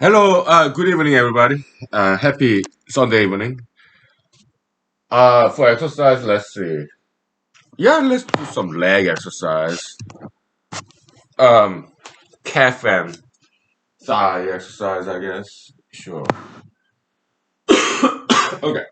Hello, good evening, everybody. Happy Sunday evening. For exercise, let's see. Yeah, let's do some leg exercise. Um, calf and thigh exercise, I guess. Sure. Okay.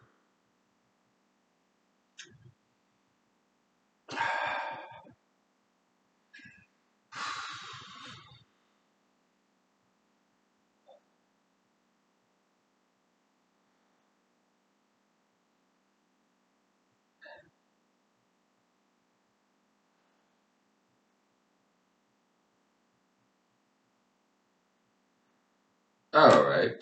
All right.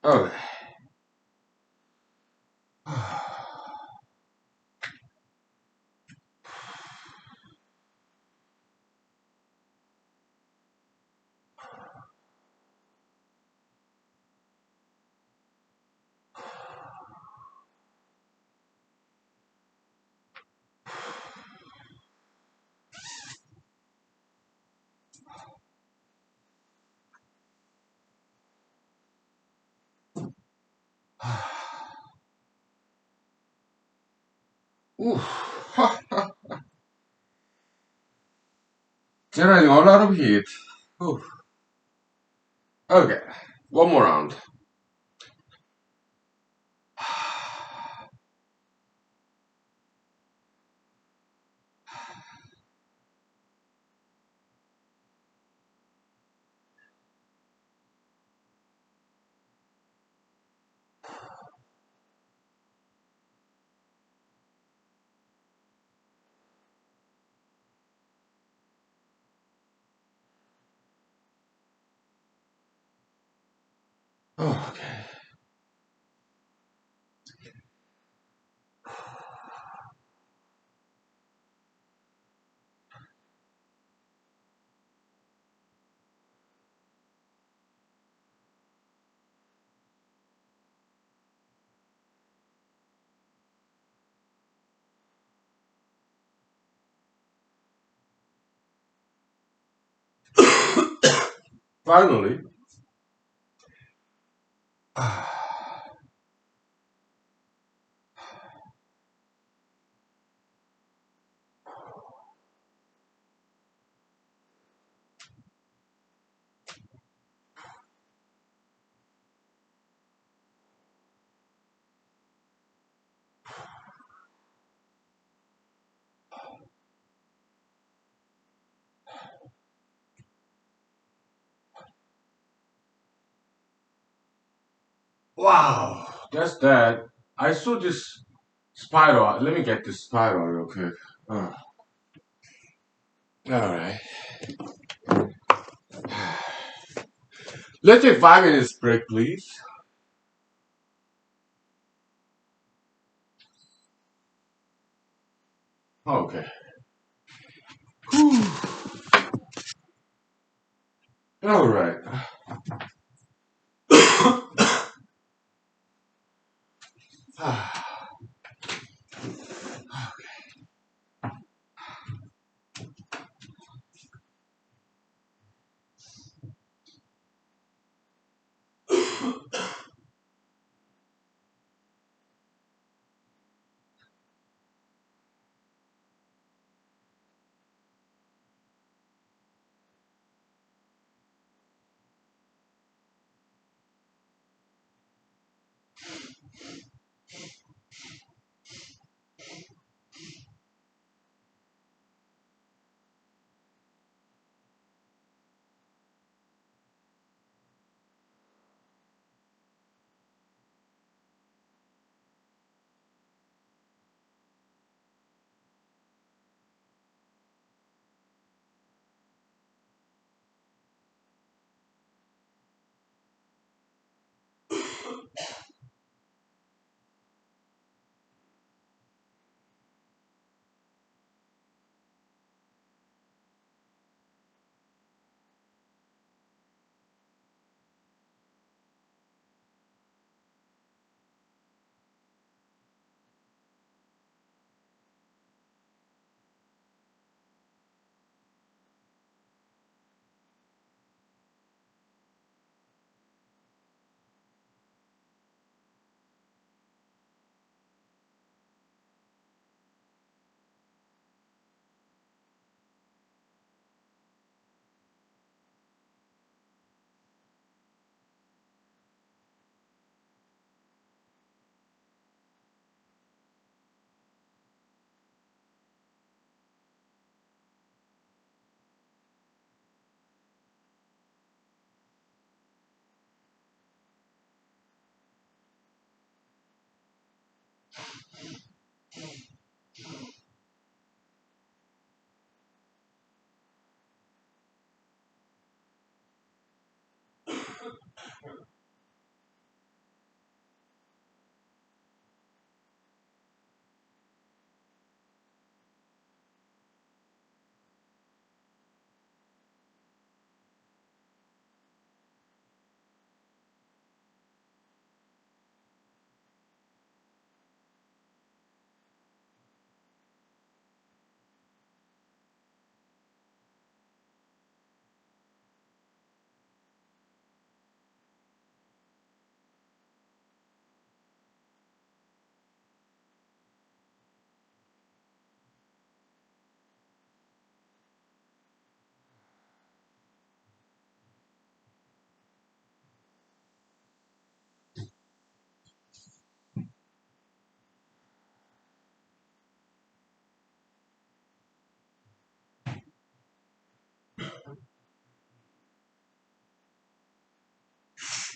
Okay. Ooh. Generating a lot of heat. Ooh. Okay. One more round. Okay. Finally. Wow. That's that. I saw this spiral. Let me get this spiral real quick. Uh, all right. Let's take 5 minutes break, please. Okay. Whew. All right.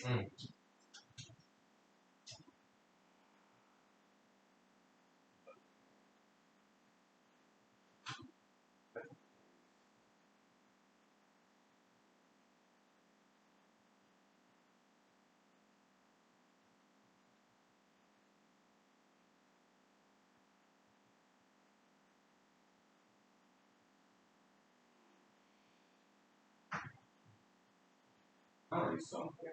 Mm. Probably something.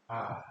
Ah.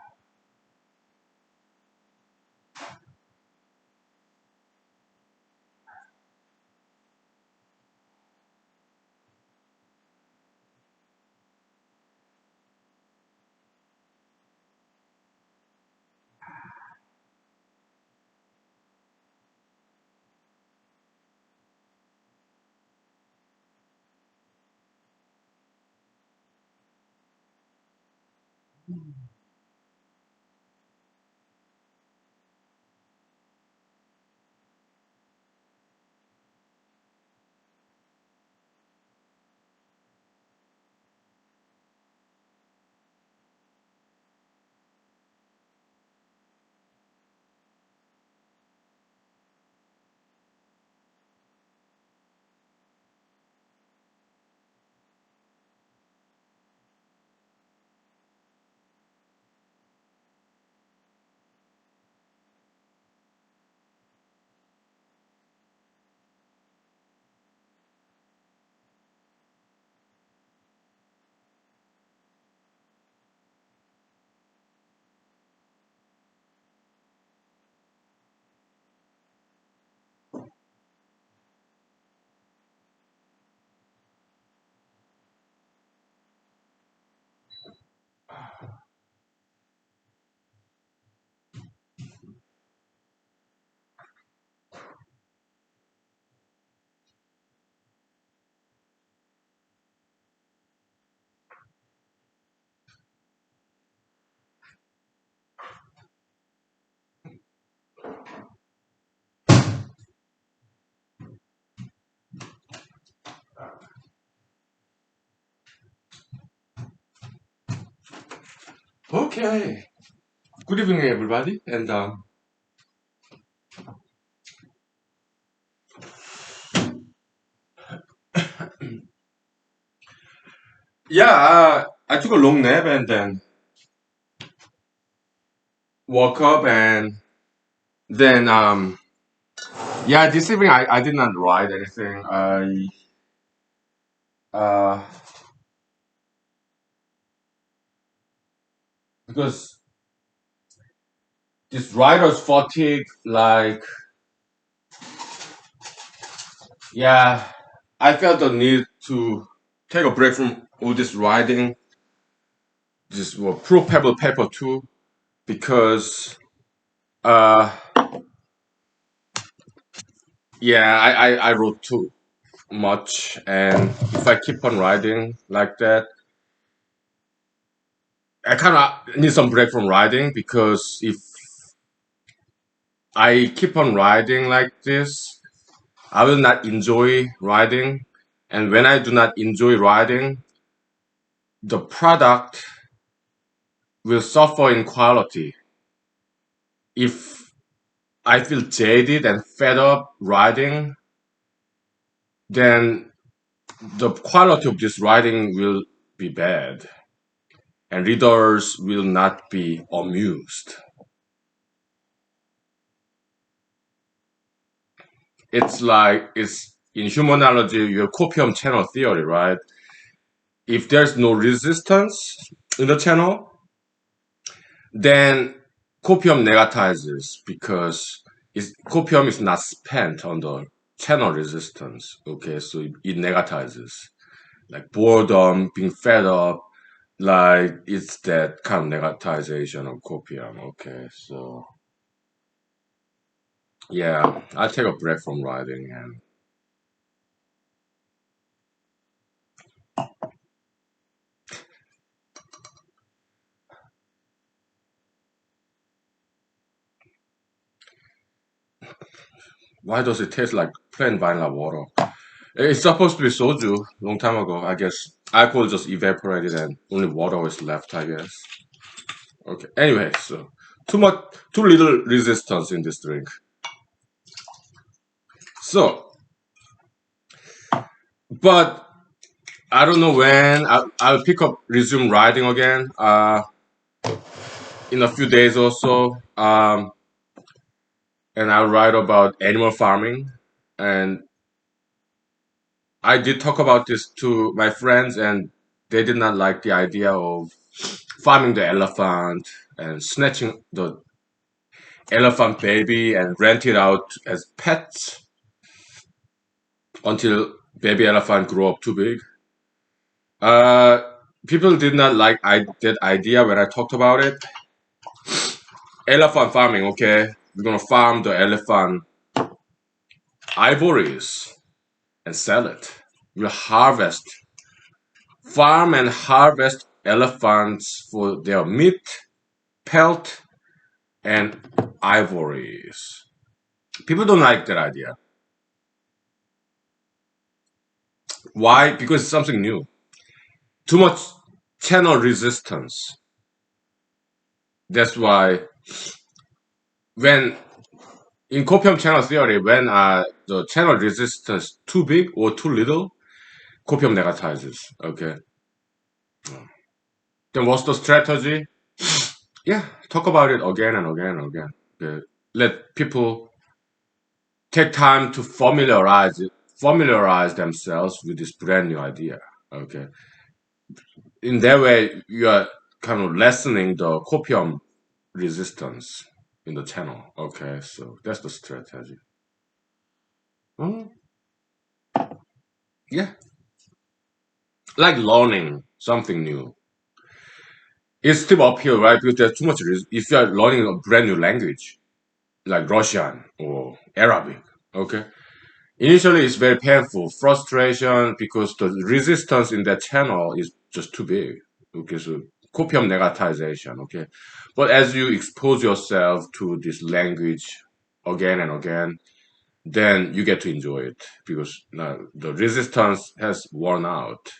Okay. Good evening, everybody. And yeah, I took a long nap and then woke up and then yeah, this evening I did not write anything. I uh because this writer's fatigue, like yeah, I felt the need to take a break from all this writing, just well, pro paper too, because uh yeah, I wrote too much, and if I keep on writing like that, I kind of need some break from writing because if I keep on writing like this, I will not enjoy writing, and when I do not enjoy writing, the product will suffer in quality. If I feel jaded and fed up writing, then the quality of this writing will be bad, and readers will not be amused. It's like it's in humanology, your copium channel theory, right? If there's no resistance in the channel, then copium negatizes because copium is not spent on the channel resistance. Okay, so it negatizes. Like boredom, being fed up, like it's that kind of negatization of copium. Okay, so yeah, I take a break from writing. And why does it taste like plain vanilla water? It's supposed to be soju long time ago. I guess alcohol just evaporated and only water was left, I guess. Okay. Anyway, so too much, too little resistance in this drink. So, but I don't know when I'll pick up, resume writing again. In a few days or so. And I'll write about animal farming. And I did talk about this to my friends, and they did not like the idea of farming the elephant and snatching the elephant baby and rent it out as pets until baby elephant grow up too big. Uh, People did not like that idea when I talked about it. Elephant farming, okay? We're gonna farm the elephant ivories and sell it. We'll farm and harvest elephants for their meat, pelt, and ivories. People don't like that idea. Why? Because it's something new. Too much channel resistance. That's why when in copium channel theory, when the channel resistance too big or too little, copium negatizes. Okay. Then what's the strategy? Yeah, talk about it again and again and again. Okay. Let people take time to familiarize themselves with this brand new idea. Okay. In that way, you are kind of lessening the copium resistance in the channel. Okay, so that's the strategy. Mm, yeah, like learning something new. It's still uphill, right? Because there's too much risk. If you're learning a brand new language, like Russian or Arabic, okay? Initially, it's very painful, frustration, because the resistance in that channel is just too big. Okay, so copium negatization, okay? But as you expose yourself to this language again and again, then you get to enjoy it because now the resistance has worn out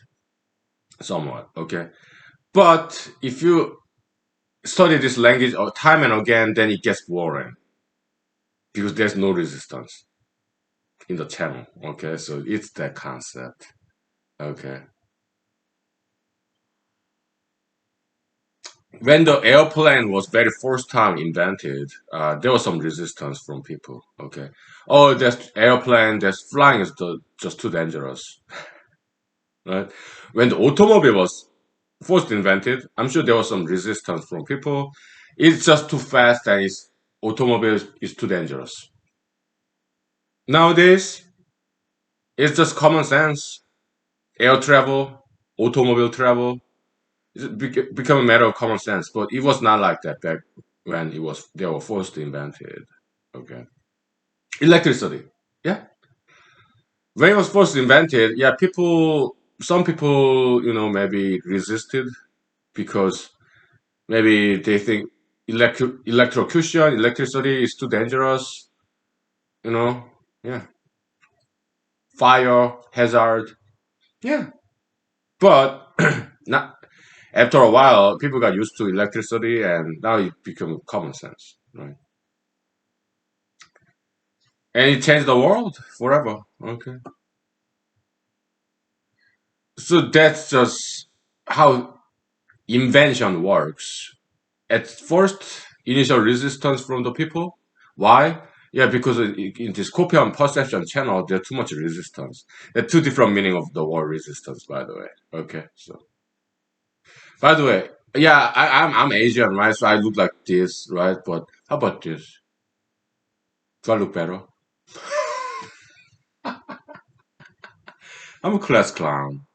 somewhat, okay? But if you study this language time and again, then it gets boring because there's no resistance in the channel. Okay, so it's that concept. Okay. When the airplane was very first time invented, there was some resistance from people. Okay, oh, that's airplane, that's flying is just too dangerous, right? When the automobile was first invented, I'm sure there was some resistance from people. It's just too fast and it's automobile is too dangerous. Nowadays, it's just common sense. Air travel, automobile travel, become a matter of common sense. But it was not like that back when it was they were first invented. Okay, electricity. Yeah, when it was first invented, yeah, some people, maybe resisted because maybe they think electrocution, electricity is too dangerous. You know, yeah, fire hazard. Yeah, but not after a while, people got used to electricity, and now it become common sense, right? And it changed the world forever. Okay, so that's just how invention works. At first, initial resistance from the people. Why? Yeah, because in this copy and perception channel, there's too much resistance. There are two different meaning of the word resistance, by the way. Okay, so by the way, yeah, I'm Asian, right? So I look like this, right? But how about this? Do I look better? I'm a class clown.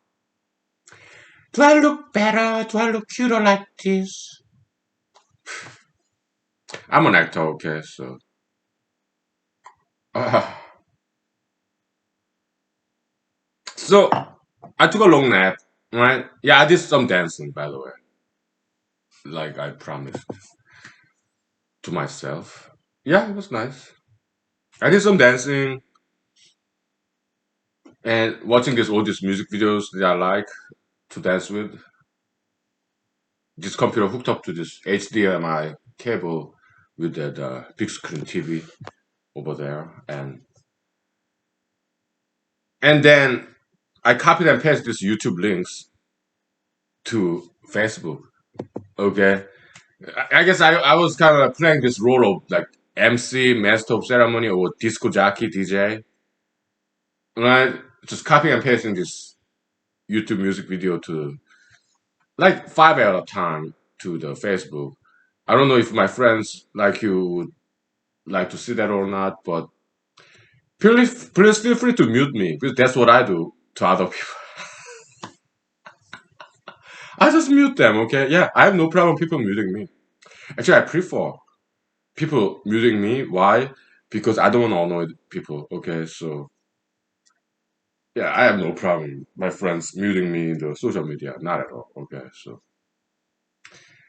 Do I look better? Do I look cuter like this? I'm an actor, okay, so. Uh, so, I took a long nap, right? Yeah, I did some dancing, by the way, like I promised to myself. Yeah, it was nice. I did some dancing and watching all these music videos that I like to dance with. This computer hooked up to this HDMI cable with that big screen TV over there, and then I copied and pasted these YouTube links to Facebook. Okay, I guess I was kind of playing this role of like MC, master of ceremony, or disco jockey, DJ. Right, just copying and pasting this YouTube music video to like five at a time to the Facebook. I don't know if my friends like you would like to see that or not, but please feel free to mute me because that's what I do to other people. I just mute them, okay? Yeah, I have no problem people muting me. Actually, I prefer people muting me. Why? Because I don't want to annoy people, okay? So, yeah, I have no problem. My friends muting me in the social media, not at all, okay? So,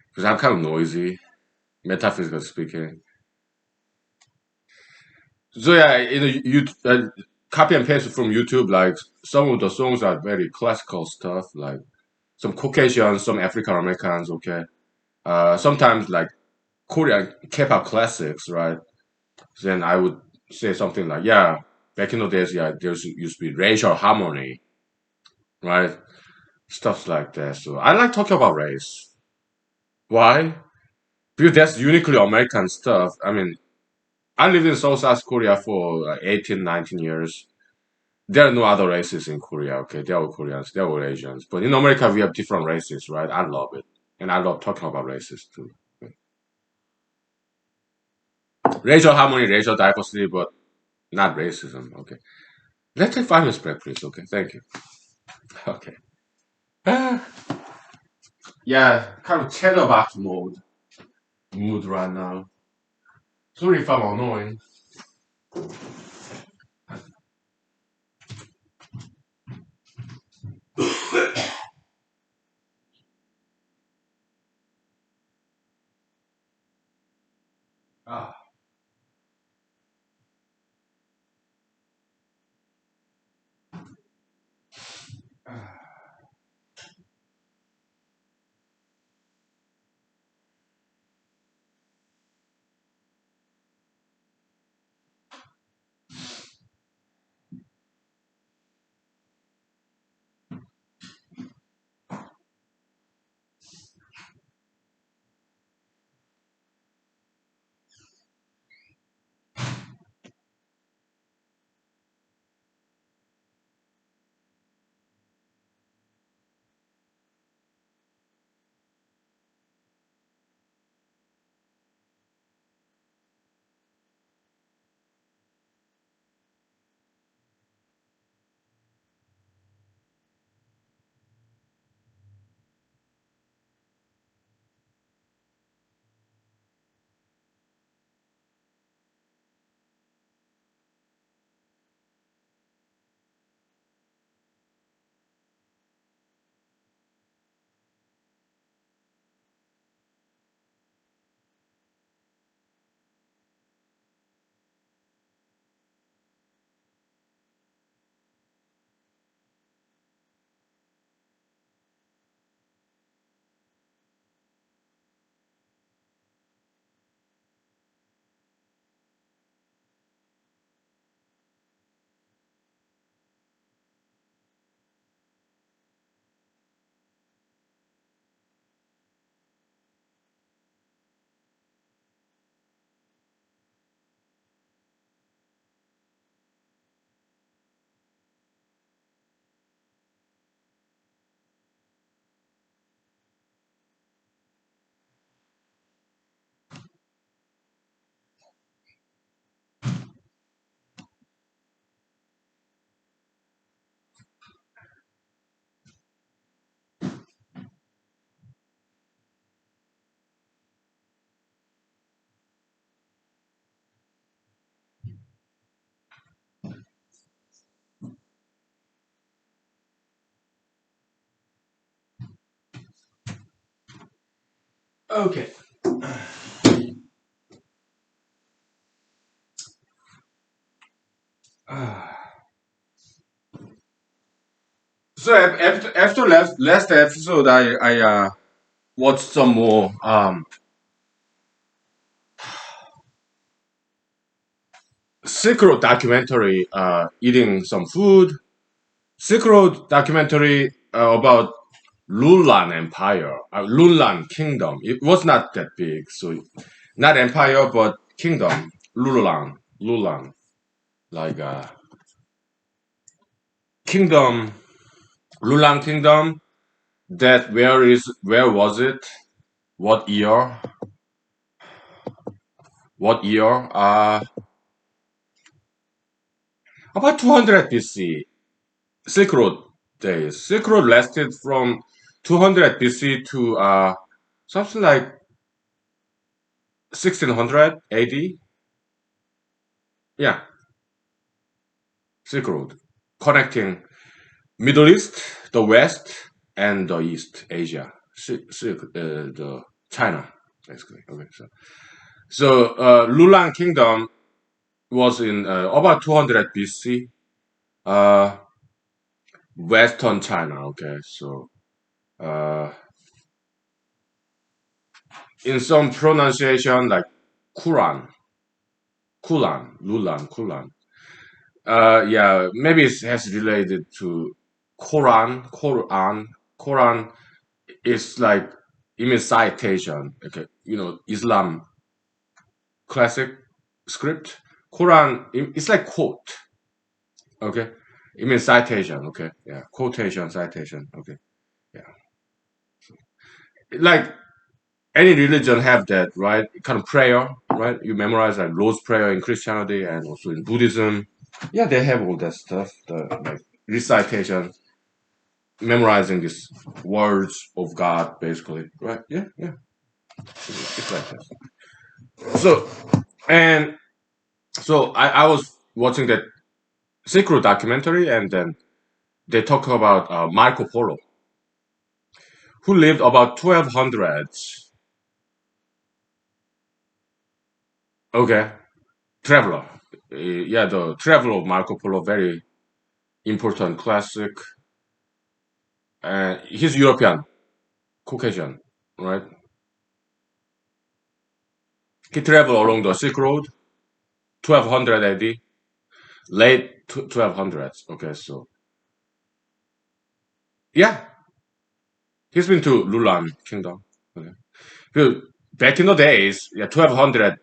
because I'm kind of noisy, metaphysically speaking. So, yeah, you copy and paste from YouTube, like some of the songs are very classical stuff, like some Caucasians, some African Americans, okay? Sometimes like Korean K-pop classics, right? Then I would say something like, yeah, back in the days, yeah, there used to be racial harmony, right? Stuff like that. So I like talking about race. Why? Because that's uniquely American stuff. I mean, I lived in South Korea for like 18, 19 years. There are no other races in Korea, okay? They're all Koreans, they're all Asians. But in America, we have different races, right? I love it. And I love talking about races too. Racial harmony, racial diversity, but not racism, okay? Let's take 5 minutes break, please, okay? Thank you. Okay. Ah, yeah, kind of chatterbox mood right now. Sorry if I'm annoying. Ah, ah. Okay. So after last episode, I watched some more Silk Road documentary, eating some food. Silk Road documentary about Lulan Empire, Lulan Kingdom. It was not that big, so not empire but kingdom. Lulan, like kingdom, Lulan Kingdom. That where was it? What year? What year? About 200 BC. Silk Road days. Silk Road lasted from 200 BC to something like 1600 AD. Yeah, Silk Road, connecting Middle East, the West, and the East Asia. The China, basically. Okay, so Lulan Kingdom was in about 200 BC. Uh, Western China. Okay, so uh, in some pronunciation like Quran, Lulan. Yeah, maybe it has related to Quran is like it means citation. Okay, Islam classic script. Quran it's like quote. Okay, it means citation. Okay, yeah, quotation, citation. Okay, yeah, like any religion have that, right? Kind of prayer, right? You memorize like Lord's Prayer in Christianity and also in Buddhism. Yeah, they have all that stuff, the like recitation, memorizing these words of God, basically, right? Yeah, yeah, it's like that. So, and so I was watching that secret documentary, and then they talk about Marco Polo, who lived about 1200s. Okay, traveler. Yeah, the travel of Marco Polo, very important classic. He's European, Caucasian, right? He traveled along the Silk Road, 1200 AD, late 1200s. Okay, so yeah, he's been to Lulan Kingdom. Okay. But back in the days, yeah, 1200.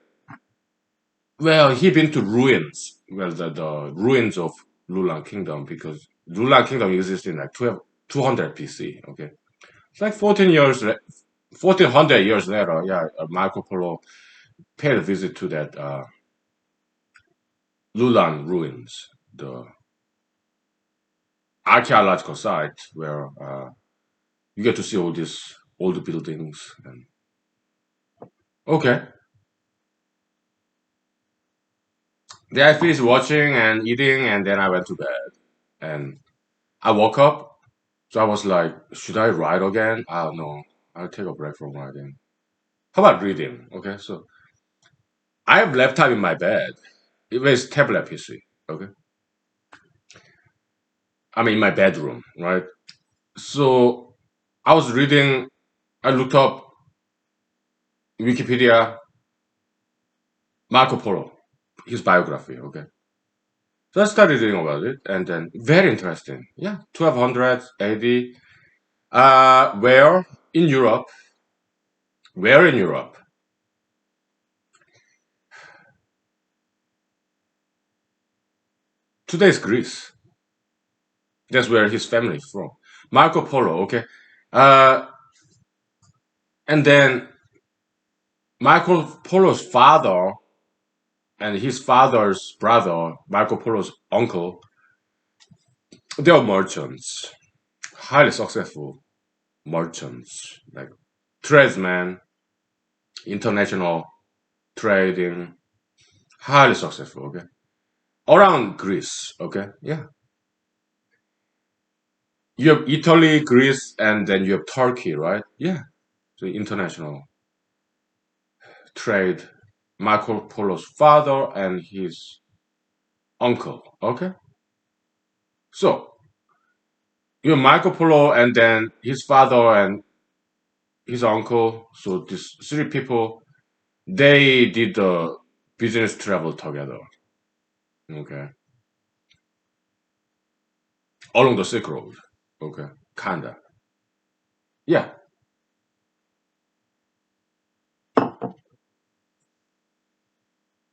Well, he been to ruins. Well, the ruins of Lulan Kingdom because Lulan Kingdom existed in like 200 BC. Okay, it's like 1400 years later. Yeah, Marco Polo paid a visit to that Lulan ruins, the archaeological site where you get to see all these old buildings. And okay, then I finished watching and eating, and then I went to bed. And I woke up, so I was like, should I write again? I don't know. I'll take a break from writing. How about reading? Okay, so I have laptop in my bed. It was tablet PC. Okay, I'm in my bedroom, right? So I was reading. I looked up Wikipedia Marco Polo, his biography. Okay, so I started reading about it, and then very interesting. Yeah, 1200 AD. Where in Europe? Where in Europe? Today's Greece. That's where his family is from. Marco Polo. Okay, uh, and then Marco Polo's father and his father's brother, Marco Polo's uncle, they are merchants, highly successful merchants, like tradesmen, international trading, highly successful. Okay, around Greece. Okay, yeah, you have Italy, Greece, and then you have Turkey, right? Yeah, so international. trade Marco Polo's father and his uncle. Okay, so you have Marco Polo and then his father and his uncle. So these three people, they did the business travel together. Okay, along the Silk Road. Okay, kinda. Yeah,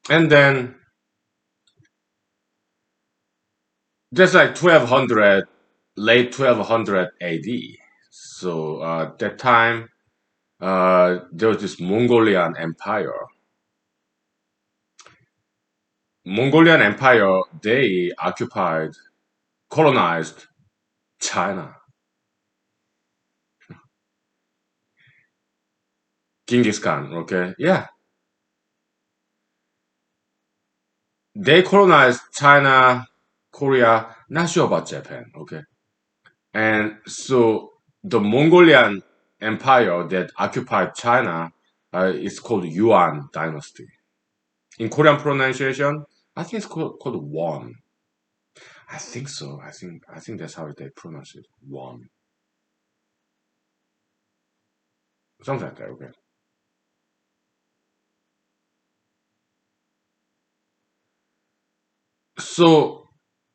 and then just like 1200, late 1200 AD. So that time, there was this Mongolian Empire. Mongolian Empire, they occupied, colonized China. Genghis Khan, okay? Yeah. They colonized China, Korea, not sure about Japan, okay? And so the Mongolian Empire that occupied China is called Yuan Dynasty. In Korean pronunciation, I think it's called Won. I think so. I think that's how they pronounce it. Won. Something like that, okay. So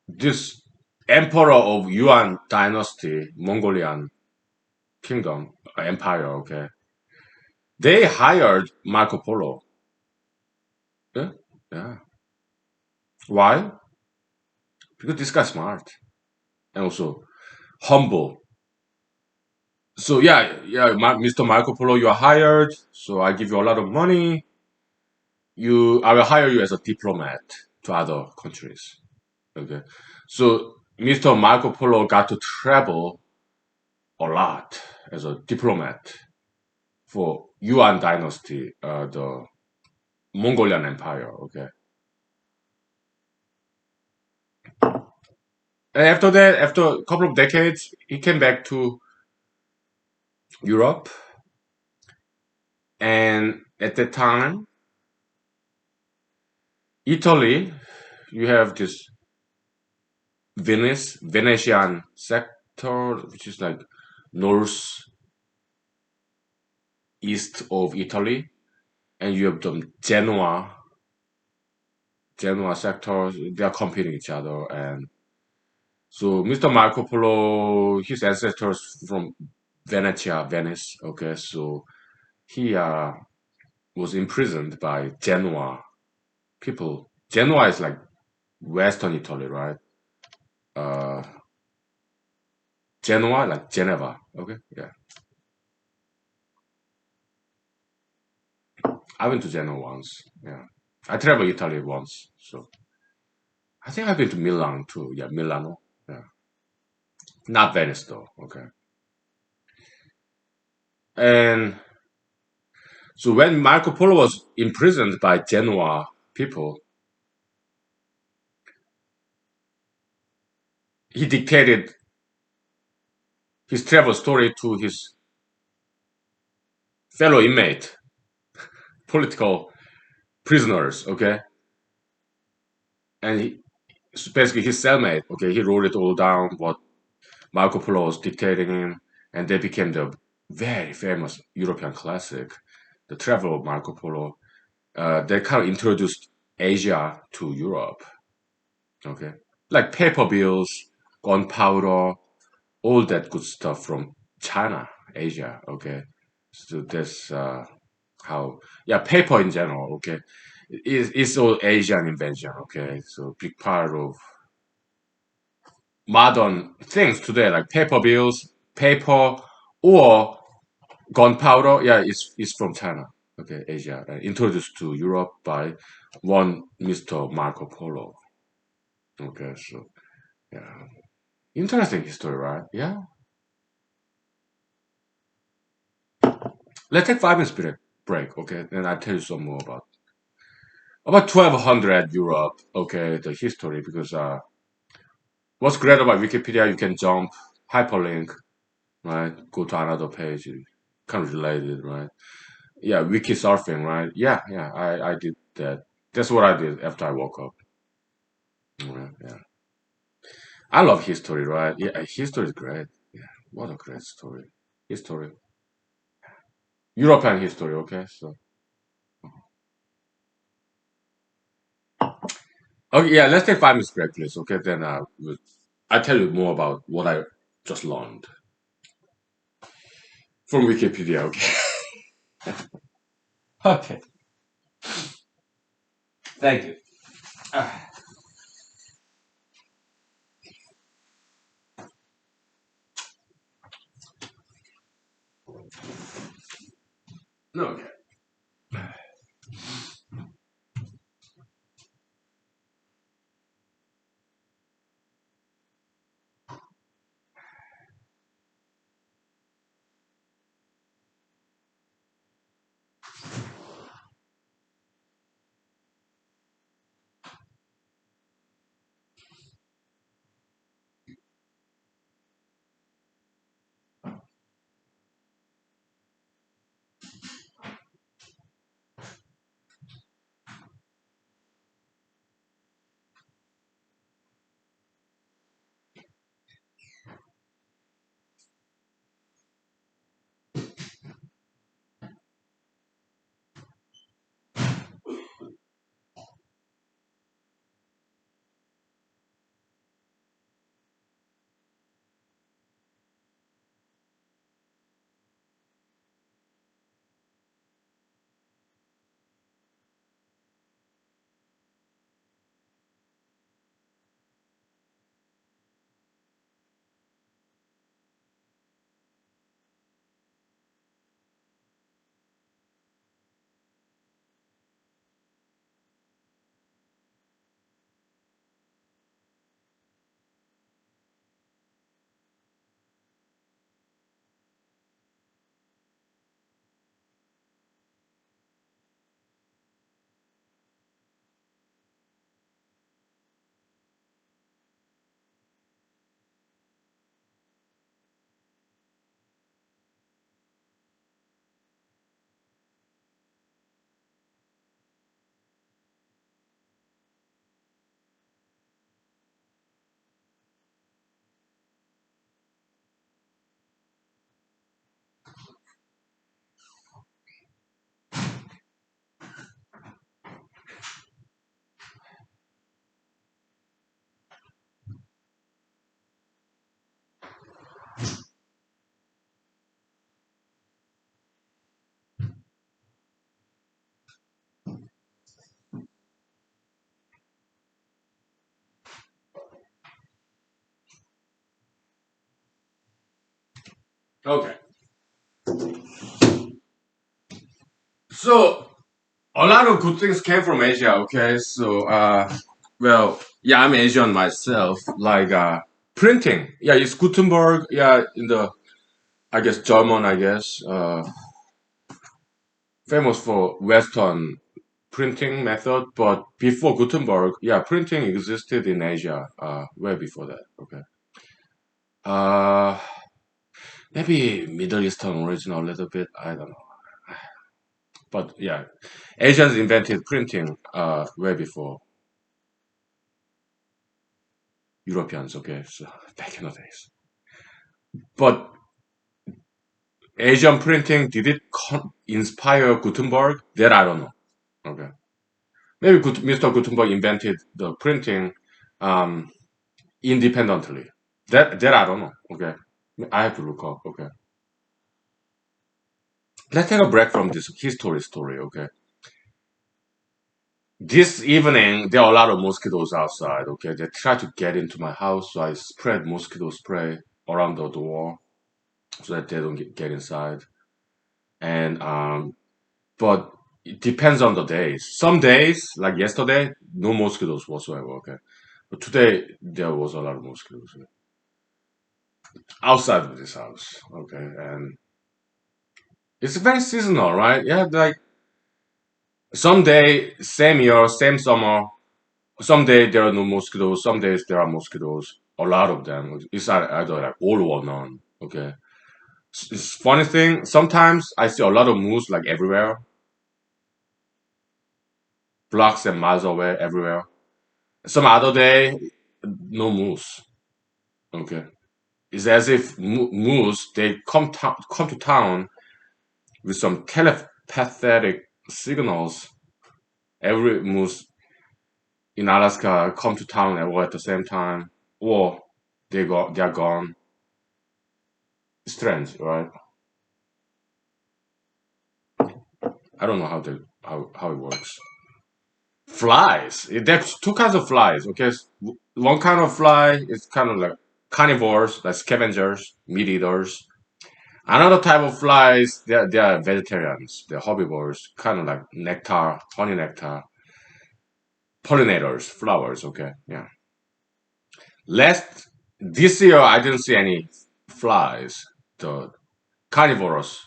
this emperor of Yuan dynasty, Mongolian kingdom, empire, okay, they hired Marco Polo. Yeah, yeah. Why? Because this guy's smart and also humble. So yeah, yeah, Mr. Marco Polo, you are hired. So I give you a lot of money. I will hire you as a diplomat to other countries. Okay. So Mr. Marco Polo got to travel a lot as a diplomat for Yuan dynasty, the Mongolian Empire. Okay. And after that, after a couple of decades, he came back to Europe. And at that time, Italy, you have this Venetian sector, which is like northeast of Italy, and you have the Genoa sectors. They are competing each other, and so Mr. Marco Polo, his ancestors from Venice. Okay, so he was imprisoned by Genoa people. Genoa is like Western Italy, right? Uh, Genoa, like Geneva. Okay, yeah. I went to Genoa once. Yeah, I traveled Italy once, so I think I've been to Milan too. Yeah, Milano. Yeah, not Venice though. Okay, and so when Marco Polo was imprisoned by Genoa people, he dictated his travel story to his fellow inmate, political prisoners. Okay, and so basically his cellmate. Okay, he wrote it all down what Marco Polo was dictating him, and they became the very famous European classic, the travel of Marco Polo. They kind of introduced Asia to Europe. Okay, like paper bills, gunpowder, all that good stuff from China, Asia. Okay, so that's how, yeah, paper in general. Okay, is all Asian invention. Okay, so big part of modern things today, like paper bills, paper, or gunpowder. Yeah, it's from China. Okay, Asia, introduced to Europe by one Mr. Marco Polo. Okay, so yeah, interesting history, right? Yeah. Let's take 5 minutes break, okay? And I'll tell you some more about 1200 Europe, okay, the history, because what's great about Wikipedia, you can jump, hyperlink, right? Go to another page, kind of related, right? Yeah, wiki surfing, right? Yeah, yeah, I did that. That's what I did after I woke up. Yeah, yeah. I love history, right? Yeah, history is great. Yeah, what a great story. History. European history, okay? So, okay, yeah, let's take 5 minutes break, please, okay? Then I'll tell you more about what I just learned from Wikipedia, okay? Okay, thank you. Ah, no, okay. Okay. So, a lot of good things came from Asia, okay? So, well, yeah, I'm Asian myself. Like, printing. Yeah, it's Gutenberg. Yeah, in the, I guess, German, I guess. Famous for Western printing method, but before Gutenberg, yeah, printing existed in Asia, way before that, okay? Uh, maybe Middle Eastern origin a little bit, I don't know. But yeah, Asians invented printing, way before Europeans, okay? So, back in the days. But Asian printing, did it inspire Gutenberg? That I don't know, okay? Maybe Mr. Gutenberg invented the printing, um, independently. That I don't know. Okay, I have to look up. Okay, let's take a break from this history story. Okay, this evening there are a lot of mosquitoes outside. Okay, they try to get into my house, so I spread mosquito spray around the door so that they don't get inside. And but it depends on the days. Some days, like yesterday, no mosquitoes whatsoever. Okay, but today there was a lot of mosquitoes outside of this house. Okay, and it's very seasonal, right? Yeah, like someday, same year, same summer. Someday there are no mosquitoes. Some days there are mosquitoes. A lot of them. It's either like all or none. Okay. It's funny thing. Sometimes I see a lot of moose like everywhere, blocks and miles away everywhere. Some other day, no moose. Okay, it's as if moose they come to town with some telepathic signals. Every moose in Alaska come to town all at the same time, or they're gone. Strange, right? I don't know how it works. Flies. There's two kinds of flies. Okay, one kind of fly is kind of like carnivores, like scavengers, meat eaters. Another type of flies, they are vegetarians. They're herbivores, kind of like nectar, honey nectar, pollinators, flowers. Okay, yeah. Last this year, I didn't see any flies. The carnivorous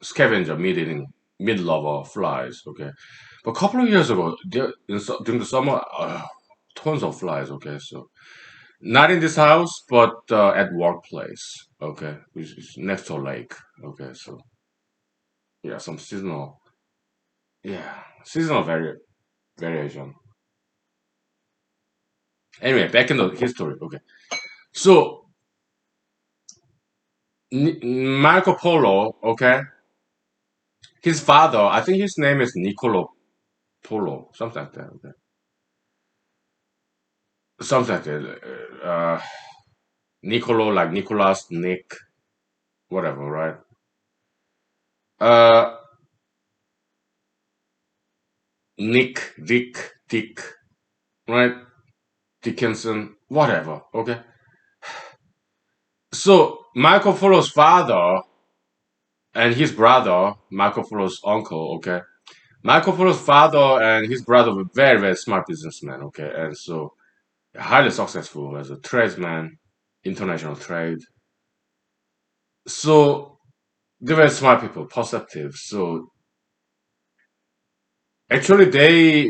scavenger meat eating meat lover flies. Okay, but a couple of years ago, during the summer, tons of flies. Okay, so not in this house, but at workplace. Okay, which is next to a lake. Okay, so yeah, some seasonal. Yeah, seasonal variation. Anyway, back in the history. Okay, so Marco Polo. Okay, his father. I think his name is Niccolo Polo, something like that. Okay, something like that. Niccolo, like Nicholas, Nick, whatever, right? Uh, Nick, Dick, Dick, right? Dickinson, whatever. Okay. So Marco Polo's father and his brother, Marco Polo's uncle, okay. Marco Polo's father and his brother were very, very smart businessmen, okay, and so highly successful as a tradesman, international trade. So they were smart people, perceptive. So actually,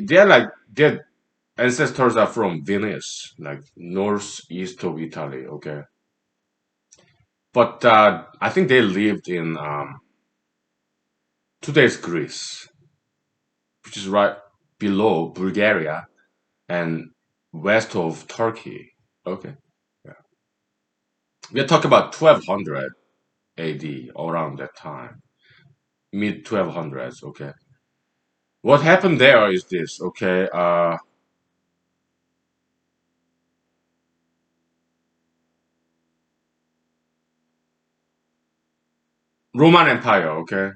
they're like their ancestors are from Venice, like northeast of Italy. Okay, but I think they lived in today's Greece, which is right below Bulgaria and west of Turkey. Okay, yeah. We're talking about 1200 AD, around that time, mid 1200s. Okay, what happened there is this. Okay, Roman Empire. Okay,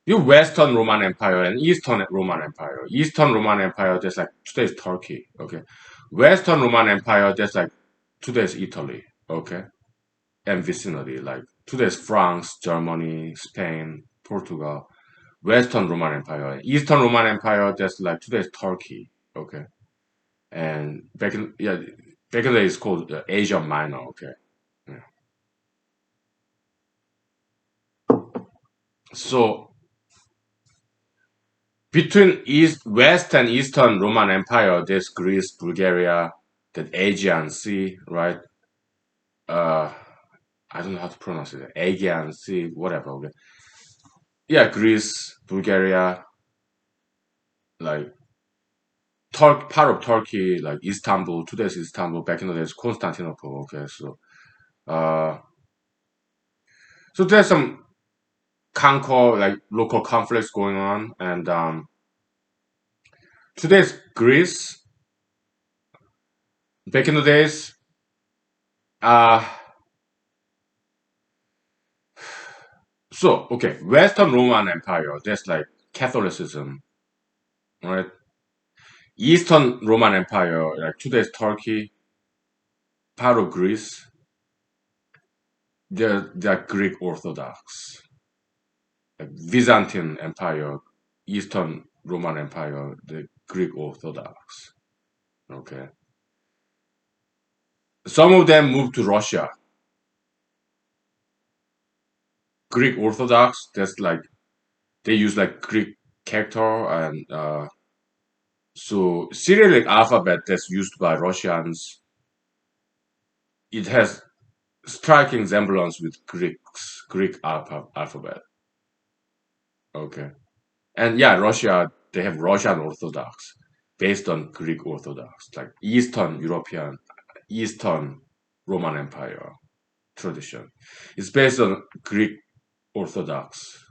you Western Roman Empire and Eastern Roman Empire. Eastern Roman Empire, that's like today's Turkey. Okay, Western Roman Empire, that's like today's Italy. Okay, and vicinity, like today's France, Germany, Spain, Portugal. Western Roman Empire, Eastern Roman Empire, that's like today's Turkey. Okay, and back in the day, it's called Asia Minor. Okay, yeah. So between West and Eastern Roman Empire, there's Greece, Bulgaria, the Aegean Sea, right? Uh, I don't know how to pronounce it. Aegean Sea, whatever. Okay. Yeah, Greece, Bulgaria, like part of Turkey, like Istanbul. Today's Istanbul. Back in the days, Constantinople. Okay, uh, so there's some conquer like local conflicts going on, and today's Greece. Back in the days, uh, so okay, Western Roman Empire. That's like Catholicism, right? Eastern Roman Empire, like today's Turkey, part of Greece, they're Greek Orthodox. Like Byzantine Empire, Eastern Roman Empire, the Greek Orthodox. Okay. Some of them moved to Russia. Greek Orthodox, that's like they use like Greek character and so Cyrillic alphabet that's used by Russians. It has striking resemblance with Greek alphabet. Okay. And yeah, Russia, they have Russian Orthodox based on Greek Orthodox, like Eastern European, Eastern Roman Empire tradition. It's based on Greek Orthodox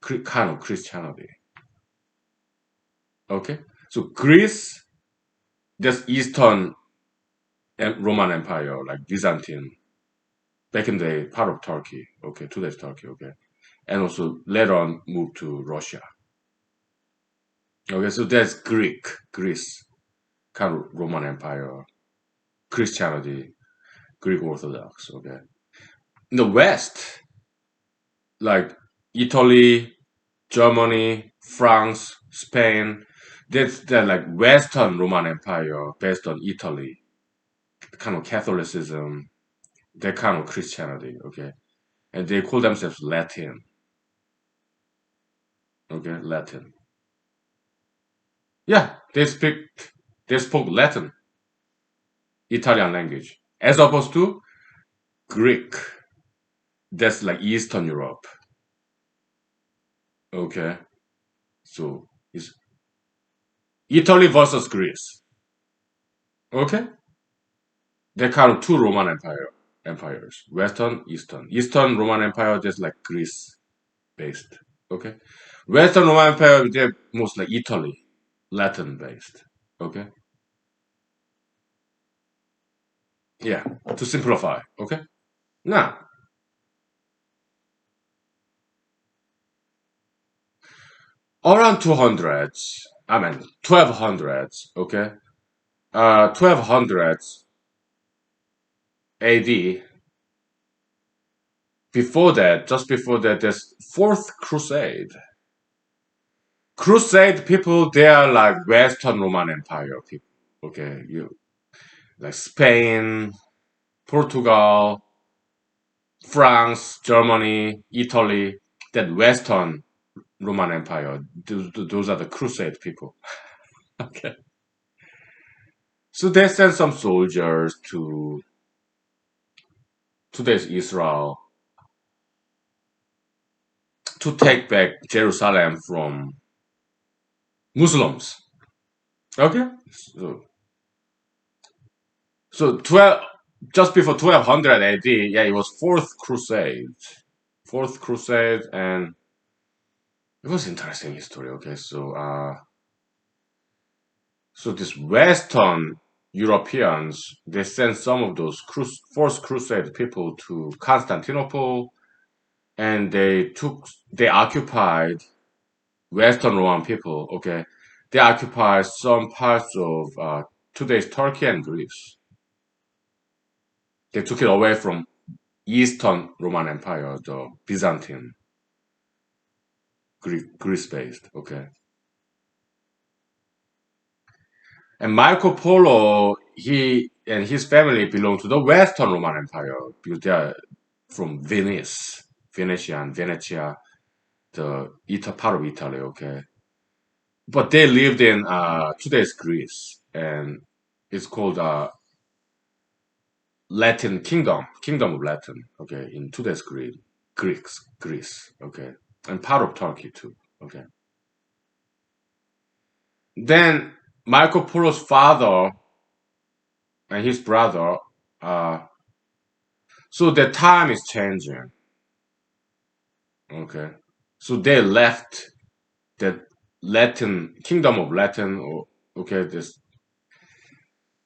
kind of Christianity. Okay. So Greece, that's Eastern Roman Empire, like Byzantine, back in the day, part of Turkey. Okay. Today's Turkey. Okay. And also later on moved to Russia. Okay. So that's Greece, kind of Roman Empire, Christianity, Greek Orthodox. Okay. In the West, like Italy, Germany, France, Spain, that's the like Western Roman Empire based on Italy, kind of Catholicism, that kind of Christianity. Okay. And they call themselves Latin. Okay. Latin. Yeah. They spoke Latin, Italian language, as opposed to Greek. That's like Eastern Europe. Okay. So it's Italy versus Greece. Okay. They're kind of two empires, Western, Eastern. Eastern Roman Empire, just like Greece based. Okay. Western Roman Empire, they're most like Italy, Latin based. Okay. Yeah. To simplify. Okay. Now, around 200s, I mean 1200s. Okay. 1200s AD. Before that, just before that, there's Fourth Crusade. Crusade people, they are like Western Roman Empire people. Okay, you like Spain, Portugal, France, Germany, Italy, that Western Roman Empire. Those are the Crusade people. Okay, so they sent some soldiers to today's Israel to take back Jerusalem from Muslims. Okay, so 12 just before 1200 AD, yeah, it was Fourth Crusade. Fourth Crusade, and it was interesting history. Okay, so this Western Europeans, they sent some of those Fourth Crusade people to Constantinople, and they occupied Western Roman people. Okay, they occupied some parts of today's Turkey and Greece. They took it away from Eastern Roman Empire, the Byzantine, Greece based. Okay, and Marco Polo, he and his family belong to the Western Roman Empire because they are from Venice, Venetian, Venetia, the part of Italy. Okay, but they lived in today's Greece, and it's called Latin Kingdom, Kingdom of Latin. Okay, in today's Greece. Okay, and part of Turkey too. Okay, then Marco Polo's father and his brother. So the time is changing. Okay. So they left the Latin Kingdom of Latin, or okay, this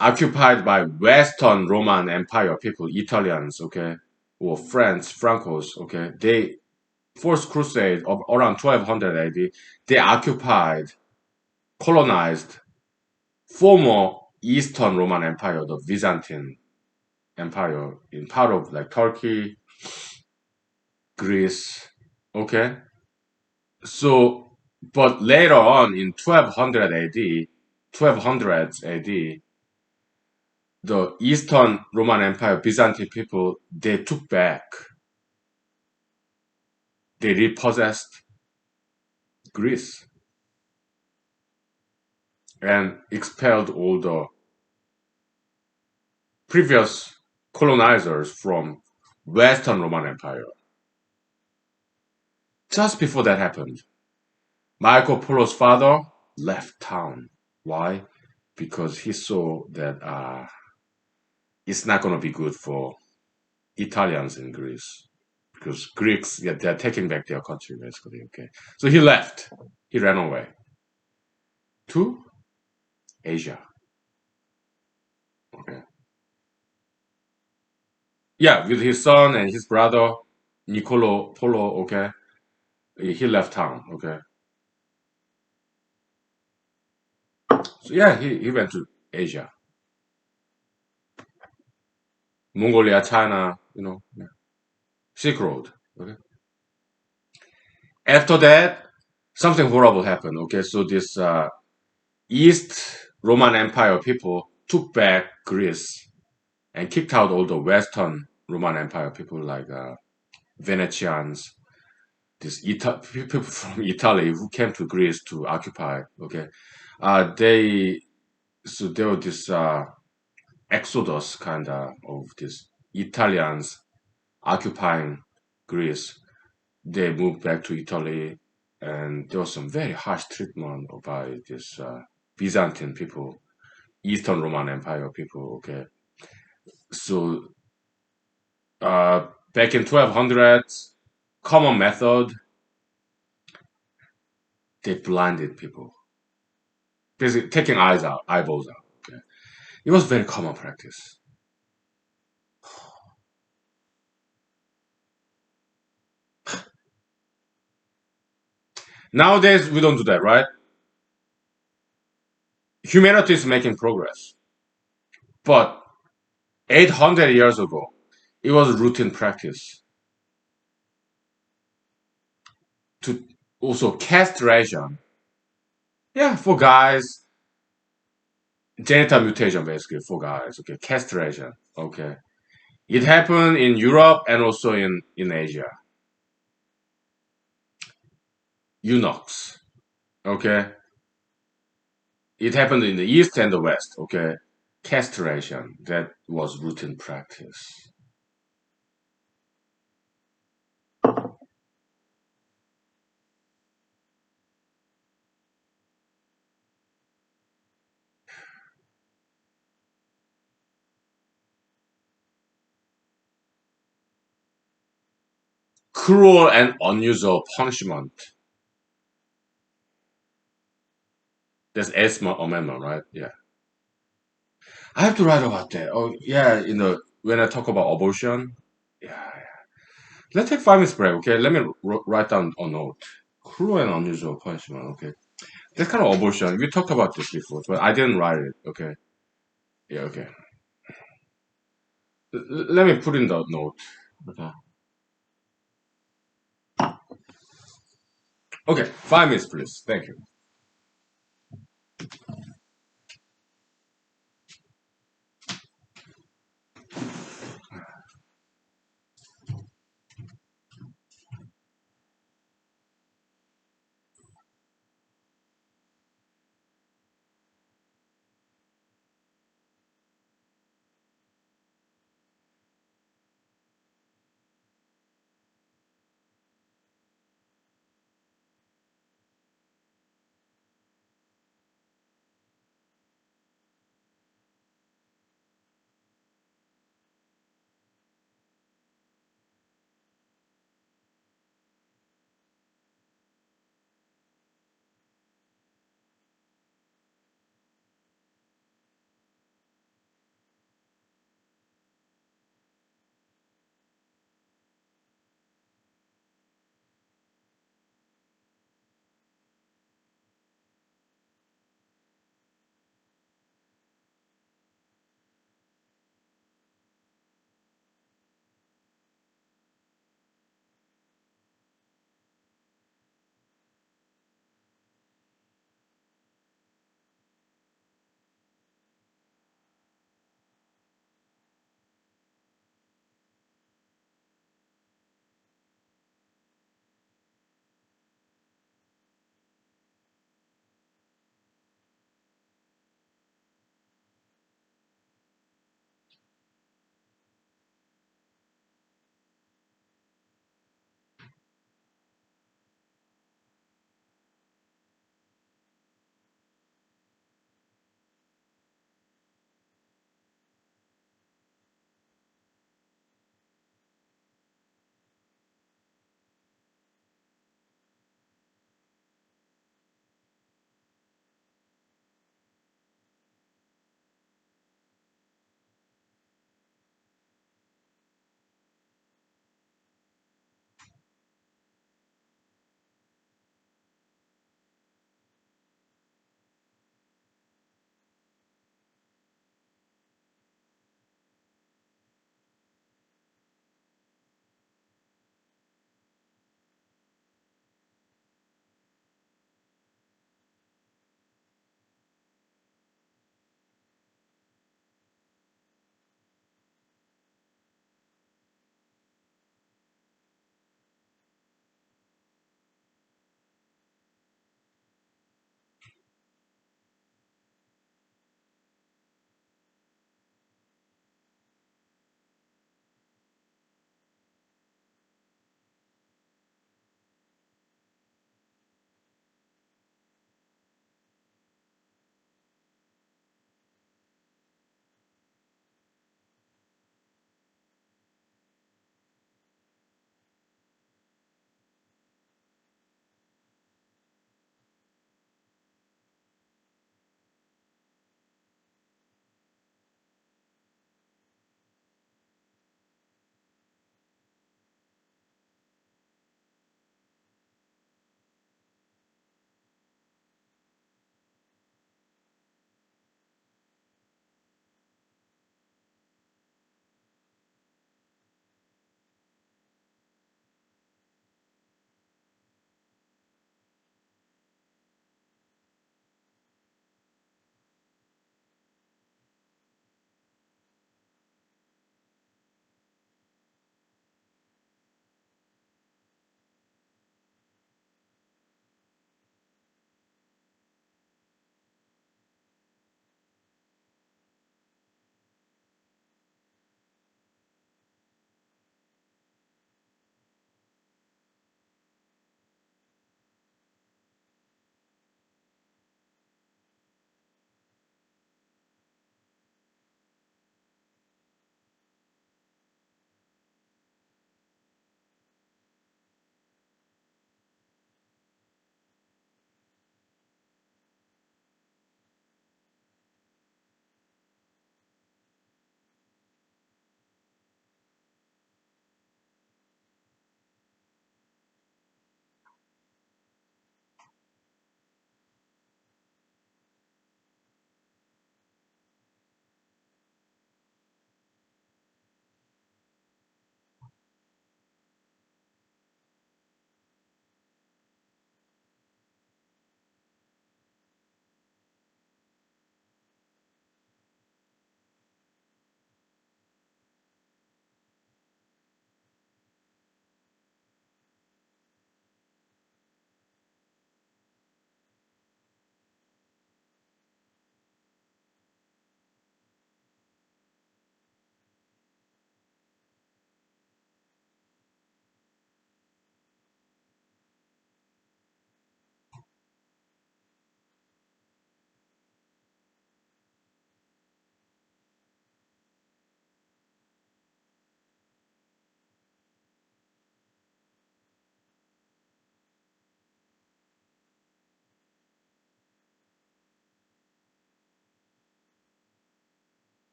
occupied by Western Roman Empire people, Italians, okay, or French, Francos, okay. They First Crusade of around 1200 AD, they occupied, colonized former Eastern Roman Empire, the Byzantine Empire, in part of like Turkey, Greece, okay. So, but later on in 1200 AD, 1200s AD, the Eastern Roman Empire, Byzantine people, they took back, they repossessed Greece and expelled all the previous colonizers from Western Roman Empire. Just before that happened, Marco Polo's father left town. Why? Because he saw that it's not going to be good for Italians in Greece. Because Greeks, yeah, they're taking back their country basically. Okay, so he left. He ran away to Asia. Okay, yeah, with his son and his brother Niccolo Polo. Okay, he left town. Okay, so yeah, he went to Asia, Mongolia, China. Yeah. Silk Road. Okay. After that, something horrible happened. Okay, so this East Roman Empire people took back Greece and kicked out all the Western Roman Empire people like Venetians, people from Italy who came to Greece to occupy. Okay, they so there was this exodus kind of these Italians occupying Greece. They moved back to Italy, and there was some very harsh treatment by these Byzantine people, Eastern Roman Empire people. Okay, so back in 1200s, common method, they blinded people, basically taking eyes out, eyeballs out. Okay, it was very common practice. Nowadays, we don't do that, right? Humanity is making progress, but 800 years ago, it was routine practice to also castration. Yeah, for guys, genital mutation basically for guys. Okay, castration. Okay, it happened in Europe and also in Asia. Eunuchs. Okay, it happened in the East and the West. Okay, castration that was routine practice. Cruel and unusual punishment. That's asthma amendment, right? Yeah. I have to write about that. Oh, yeah. When I talk about abortion, yeah. Let's take 5 minutes break, okay? Let me write down a note. Cruel and unusual punishment, okay? That's kind of abortion. We talked about this before, but I didn't write it, okay? Yeah, okay. Let me put in the note. Okay. Okay, 5 minutes, please. Thank you.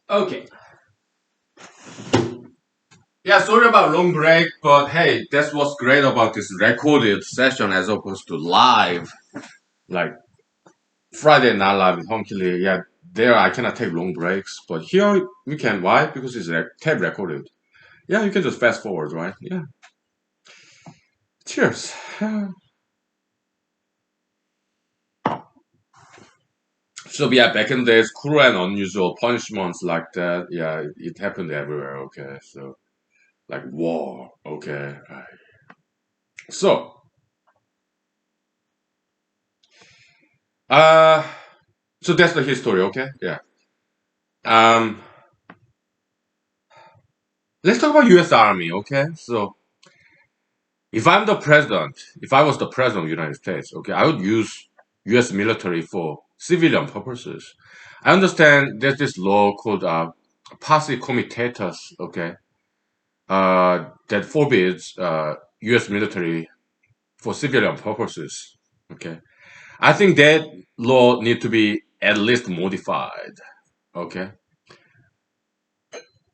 Okay. Yeah, sorry about long break, but hey, that's what's great about this recorded session as opposed to live. Like Friday Night Live with Home Killer. Yeah, there I cannot take long breaks, but here we can. Why? Because it's tape recorded. Yeah, you can just fast forward, right? Yeah. Cheers. So yeah, back in the days, cruel and unusual punishments like that. Yeah, it happened everywhere. Okay, so like war. Okay, so uh, so that's the history. Okay, yeah. Um, let's talk about U.S. Army. Okay, so if I was the president of the United States, okay, I would use U.S. military for civilian purposes. I understand there's this law called Posse Comitatus. Okay, that forbids U.S. military for civilian purposes. Okay, I think that law need to be at least modified. Okay,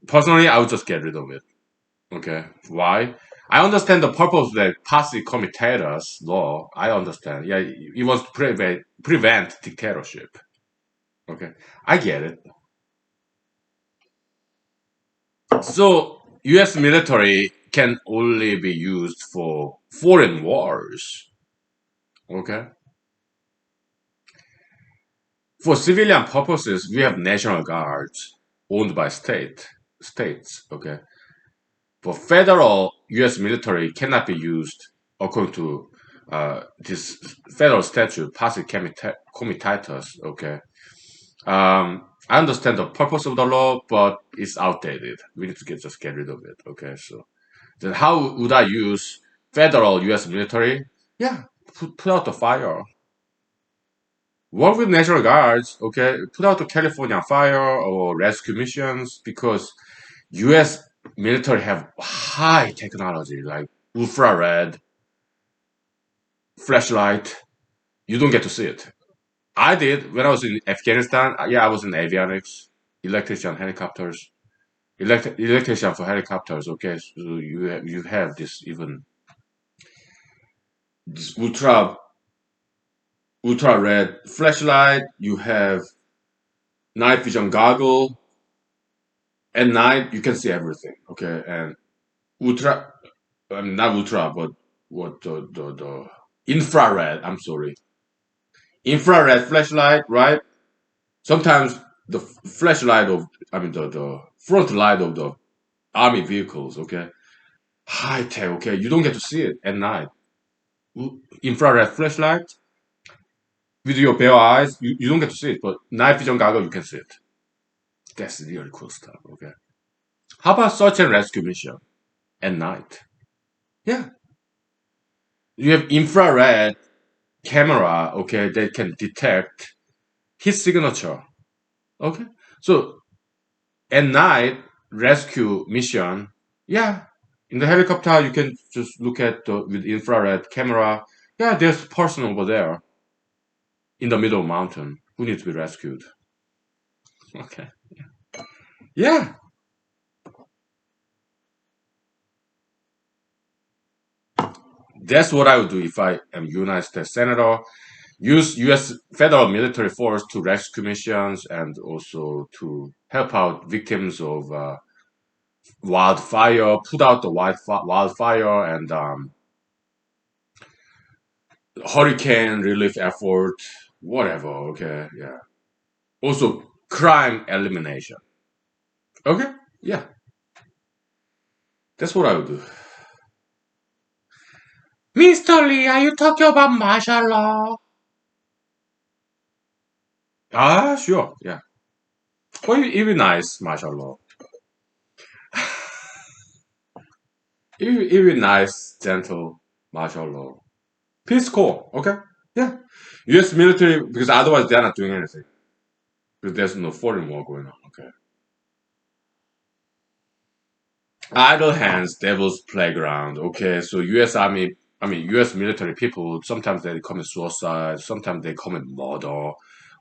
personally, I would just get rid of it. Okay, why? I understand the purpose of the posse comitatus law. I understand. Yeah, it was to prevent dictatorship. Okay, I get it. So U.S. military can only be used for foreign wars. Okay, for civilian purposes, we have national guards owned by states. Okay, for federal U.S. military cannot be used according to this federal statute, Pacis Comitatus. Okay, I understand the purpose of the law, but it's outdated. We need to just get rid of it. Okay, so then how would I use federal U.S. military? Yeah, put out the fire. Work with National Guards, okay? Put out the California fire or rescue missions because U.S. military have high technology like infrared, flashlight. You don't get to see it. I did when I was in Afghanistan. Yeah, I was in avionics, electrician, helicopters, electrician for helicopters. Okay, so you have this even this ultra red flashlight. You have night vision goggle. At night you can see everything. Okay, and ultra, not ultra, but what the infrared. I'm sorry, infrared flashlight. Right. Sometimes the flashlight of the front light of the army vehicles. Okay, high tech. Okay, you don't get to see it at night. Infrared flashlight with your bare eyes, you don't get to see it, but night vision goggle you can see it. That's really cool stuff. Okay. How about search and rescue mission at night? Yeah, you have infrared camera. Okay, that can detect his signature. Okay, so at night rescue mission. Yeah, in the helicopter you can just look at the with infrared camera. Yeah, there's a person over there in the middle of mountain who needs to be rescued. Okay. Yeah, that's what I would do if I am United States Senator. Use U.S. federal military force to rescue missions and also to help out victims of wildfire, put out the wildfire and hurricane relief effort, whatever. Okay, yeah. Also, crime elimination. Okay, yeah, that's what I would do. Mr. Lee, are you talking about martial law? Ah, sure, yeah. Well, even nice martial law. Even nice, gentle martial law. Peace Corps, okay? Yeah. US military, because otherwise they're not doing anything. Because there's no foreign war going on, okay? Idle hands, devil's playground, okay? So US Army, US military people, sometimes they commit suicide, sometimes they commit murder,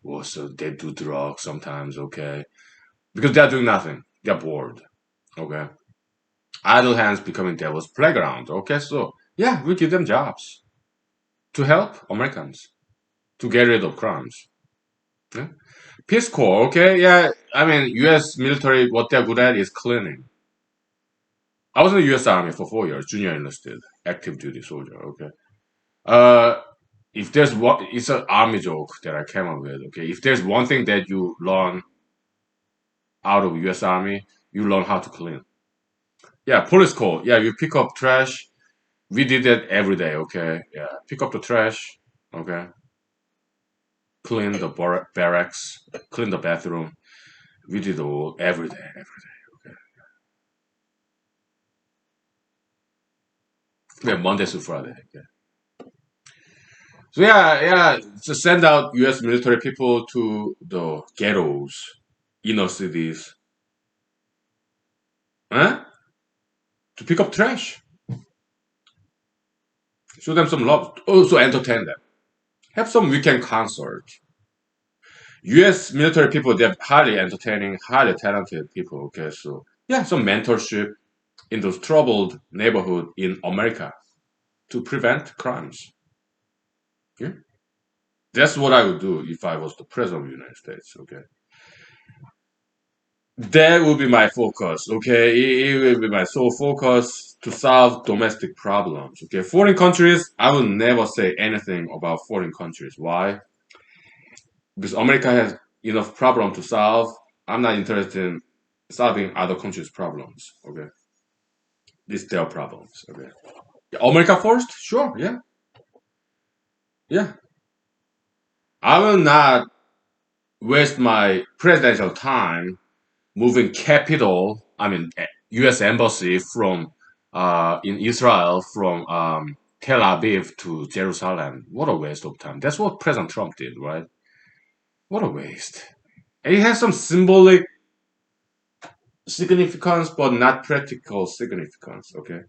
or so they do drugs sometimes, okay? Because they're doing nothing. They're bored, okay? Idle hands becoming devil's playground, okay? So, yeah, we give them jobs to help Americans to get rid of crimes. Yeah? Peace Corps, okay? Yeah, U.S. military, what they're good at is cleaning. I was in the U.S. Army for 4 years, junior enlisted, active duty soldier, okay? Uh, if there's one, it's an army joke that I came up with, okay? If there's one thing that you learn out of U.S. Army, you learn how to clean. Yeah, police corps, yeah, you pick up trash. We did that every day, okay? Yeah, pick up the trash, okay? Clean the barracks, clean the bathroom. We did all every day, every day, okay? Yeah, Monday to Friday, okay? So yeah, to send out U.S. military people to the ghettos, inner cities, huh? To pick up trash, show them some love, also entertain them, have some weekend concert. U.S. military people, they're highly entertaining, highly talented people. Okay, so yeah, some mentorship in those troubled neighborhood in America to prevent crimes. Yeah, That's what I would do if I was the president of the United States. Okay, that would be my focus. Okay, it will be my sole focus to solve domestic problems. Okay, foreign countries, I will never say anything about foreign countries. Why? Because America has enough problem to solve. I'm not interested in solving other countries' problems. Okay, it's their problems. Okay, America first, sure, yeah, yeah. I will not waste my presidential time moving capital, I mean, U.S. embassy from in Israel from Tel Aviv to Jerusalem. What a waste of time. That's what President Trump did, right? What a waste. It has some symbolic significance, but not practical significance. Okay,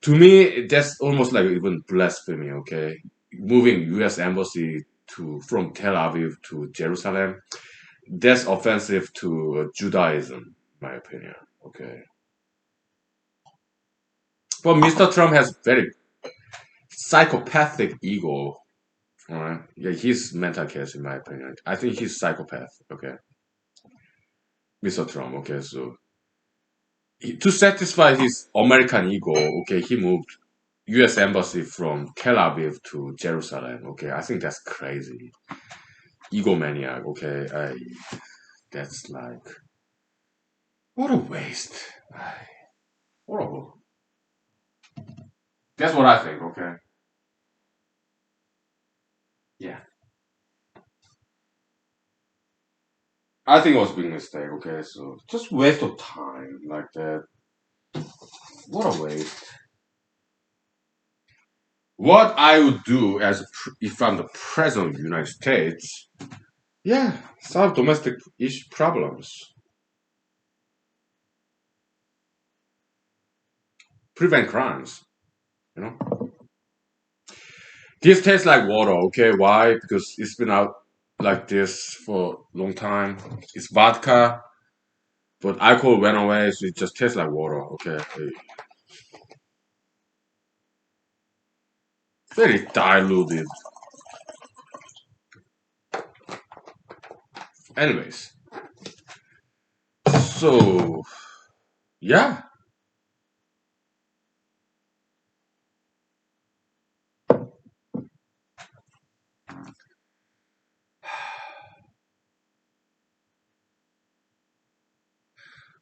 to me, that's almost like even blasphemy. Okay, moving U.S. embassy to from Tel Aviv to Jerusalem, that's offensive to Judaism, in my opinion. Okay. But Mr. Trump has very psychopathic ego. Alright, yeah, he's mental case in my opinion. I think he's psychopath. Okay, Mr. Trump. Okay, so to satisfy his American ego, okay, he moved U.S. embassy from Tel Aviv to Jerusalem. Okay, I think that's crazy. Egomaniac. Okay, that's like what a waste. Horrible. That's what I think. Okay, yeah, I think it was a big mistake. Okay, so just waste of time like that. What a waste. What I would do if I'm the president of the United States, yeah, solve domestic issue problems, prevent crimes. You know, this tastes like water. Okay, why? Because it's been out like this for a long time. It's vodka, but alcohol went away, so it just tastes like water. Okay, very diluted. Anyways, so yeah.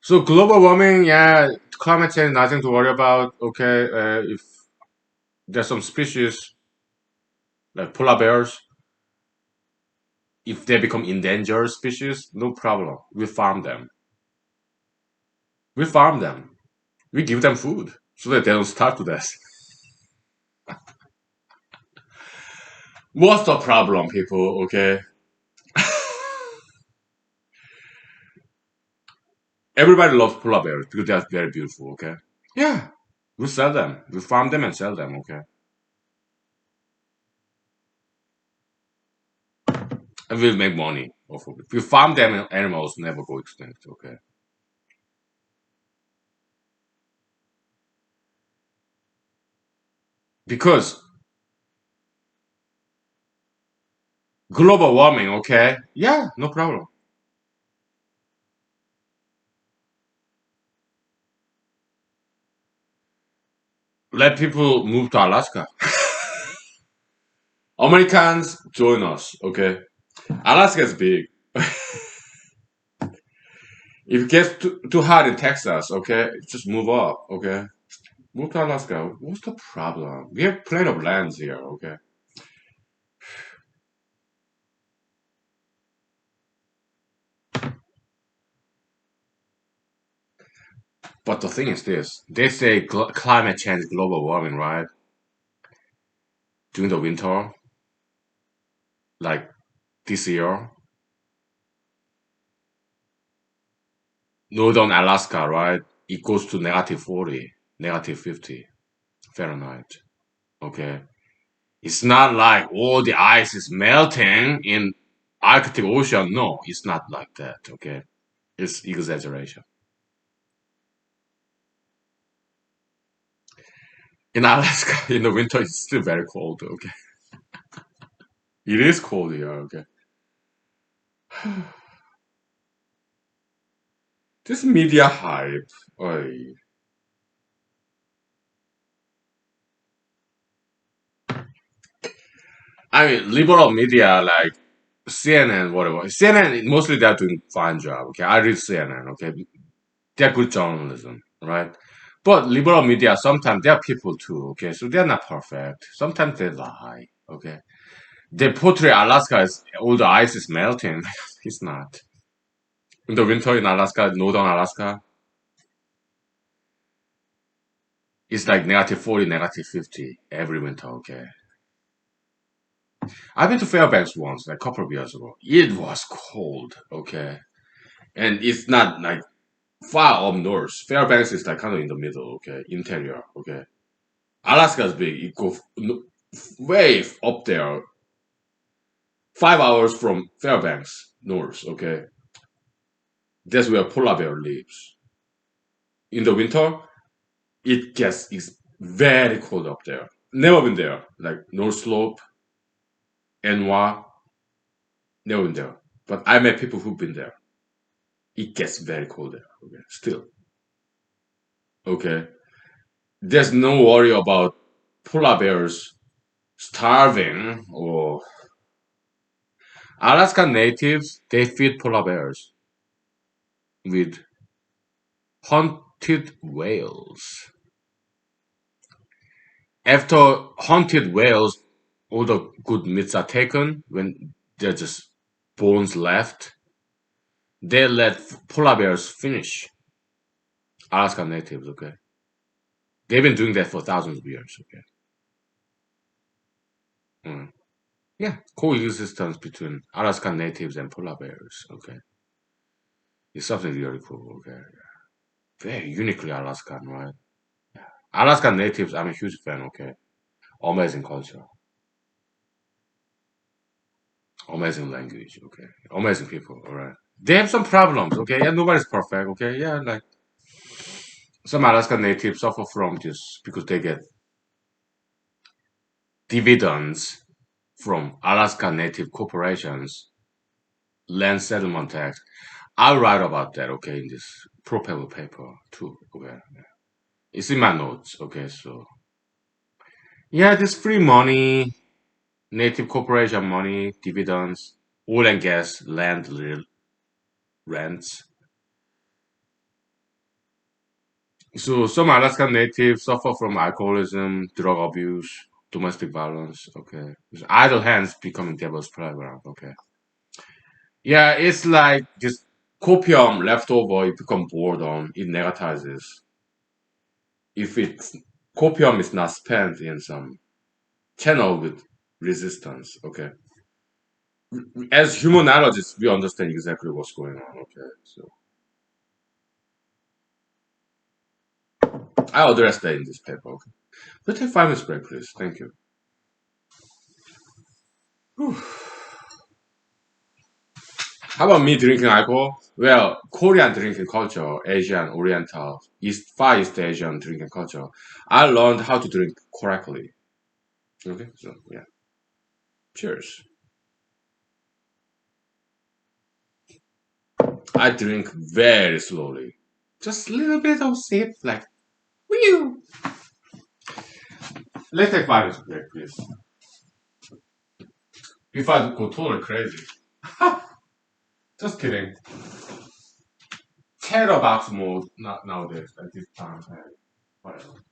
So global warming, yeah, climate change, nothing to worry about. Okay, if there's some species like polar bears, if they become endangered species, no problem. We farm them. We farm them. We give them food so that they don't starve to death. What's the problem, people? Okay, everybody loves polar bears because they're very beautiful. Okay, yeah, we sell them. We farm them and sell them. Okay, and we'll make money off of it. We farm them, animals never go extinct. Okay, because global warming. Okay, yeah, no problem. Let people move to Alaska. Americans join us. Okay, Alaska is big. If it gets too hot in Texas, okay, just move up. Okay, move to Alaska. What's the problem? We have plenty of lands here. Okay, but the thing is this: they say climate change, global warming, right? During the winter, like this year, northern Alaska, right? It goes to -40, -50 Fahrenheit. Okay, it's not like all the ice is melting in Arctic Ocean. No, it's not like that. Okay, it's exaggeration. In Alaska, in the winter, it's still very cold. Okay, It is cold here. Okay. This media hype. Oy. I mean, liberal media like CNN, whatever. CNN, mostly they're doing fine job. Okay, I read CNN. Okay, they're good journalism, right? But liberal media sometimes they're people too. Okay, so they're not perfect. Sometimes they lie. Okay, they portray Alaska as all the ice is melting. It's not. In the winter in Alaska, northern Alaska, it's like -40, -50 every winter. Okay, I've been to Fairbanks once, like a couple of years ago. It was cold. Okay, and it's not like far up north. Fairbanks is like kind of in the middle. Okay, interior. Okay, Alaska's big. It goes way up there, 5 hours from Fairbanks north. Okay, that's where polar bear lives. In the winter, it gets is very cold up there. Never been there. Like North Slope, Enwa, never been there. But I met people who've been there. It gets very cold there. Okay, still. Okay, there's no worry about polar bears starving or Alaska natives. They feed polar bears with hunted whales. After hunted whales, all the good meats are taken. When there's just bones left, they let polar bears finish. Alaska natives, okay? They've been doing that for thousands of years, okay? Mm. Yeah, coexistence between Alaska natives and polar bears, okay? It's something really cool, okay? Very uniquely Alaskan, right? Alaska natives, I'm a huge fan, okay? Amazing culture, amazing language, okay? Amazing people, alright? They have some problems, okay? Yeah, nobody's perfect, okay? Yeah, like some Alaska natives suffer from this because they get dividends from Alaska native corporations, land settlement tax. I'll write about that, okay, in this pro paper too, okay? It's in my notes, okay? So, yeah, this free money, native corporation money, dividends, oil and gas, land rents. So some Alaska natives suffer from alcoholism, drug abuse, domestic violence. Okay, so idle hands becoming devil's playground. Okay, yeah, it's like this copium left over. You become boredom. It negatizes. If it's copium is not spent in some channel with resistance. Okay, as humanologists, we understand exactly what's going on. Okay, so I'll address that in this paper. Okay, but take 5 minutes break, please. Thank you. Whew. How about me drinking alcohol? Well, Korean drinking culture, Asian, Oriental, Far East Asian drinking culture. I learned how to drink correctly. Okay, so yeah, cheers. I drink very slowly, just a little bit of sip, like whew. Let's take 5 minutes break, please. If I go totally crazy, just kidding. Chatterbox mode, not nowadays at this time. Whatever.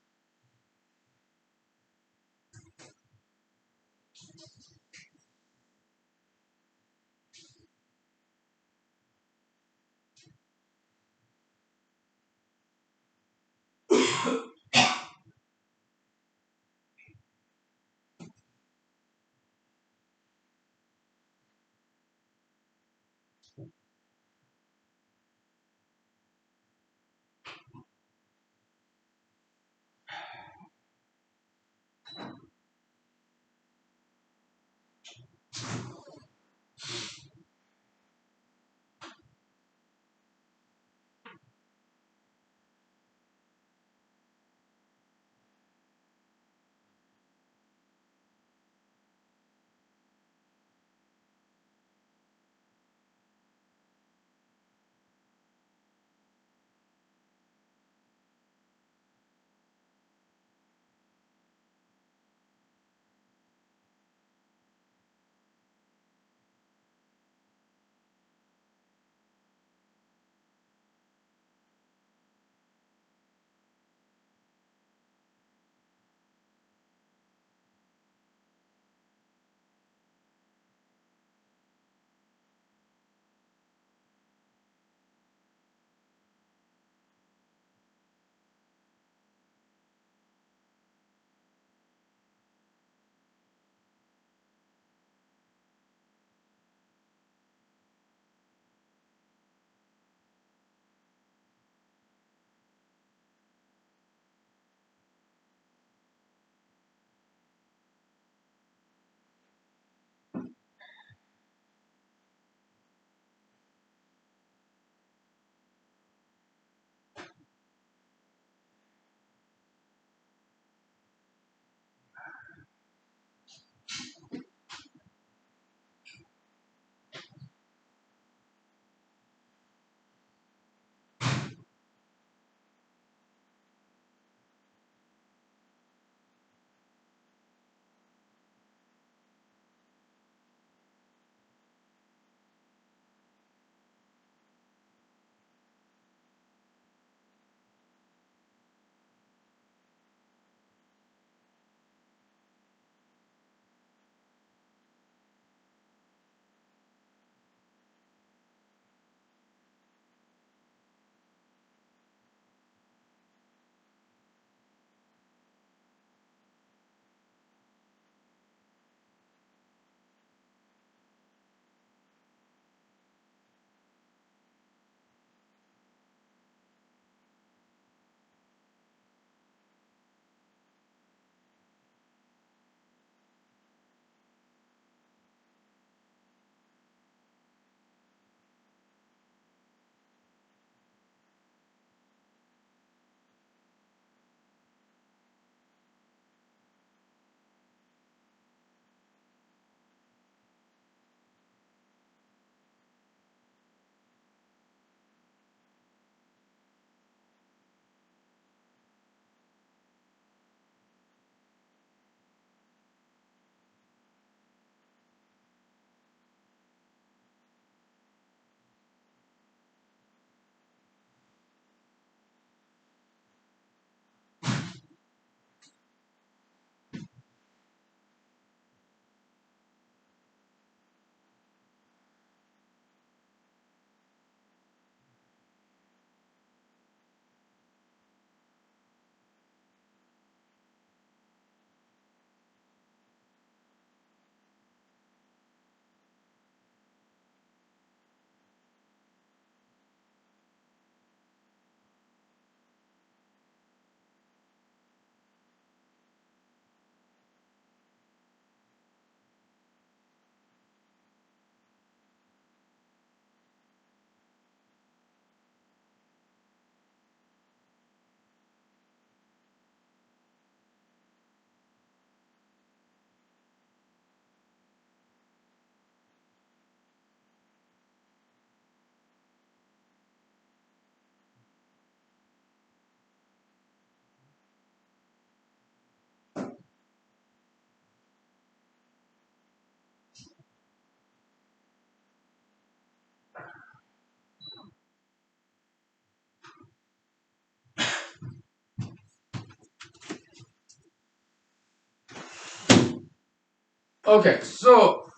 Okay, so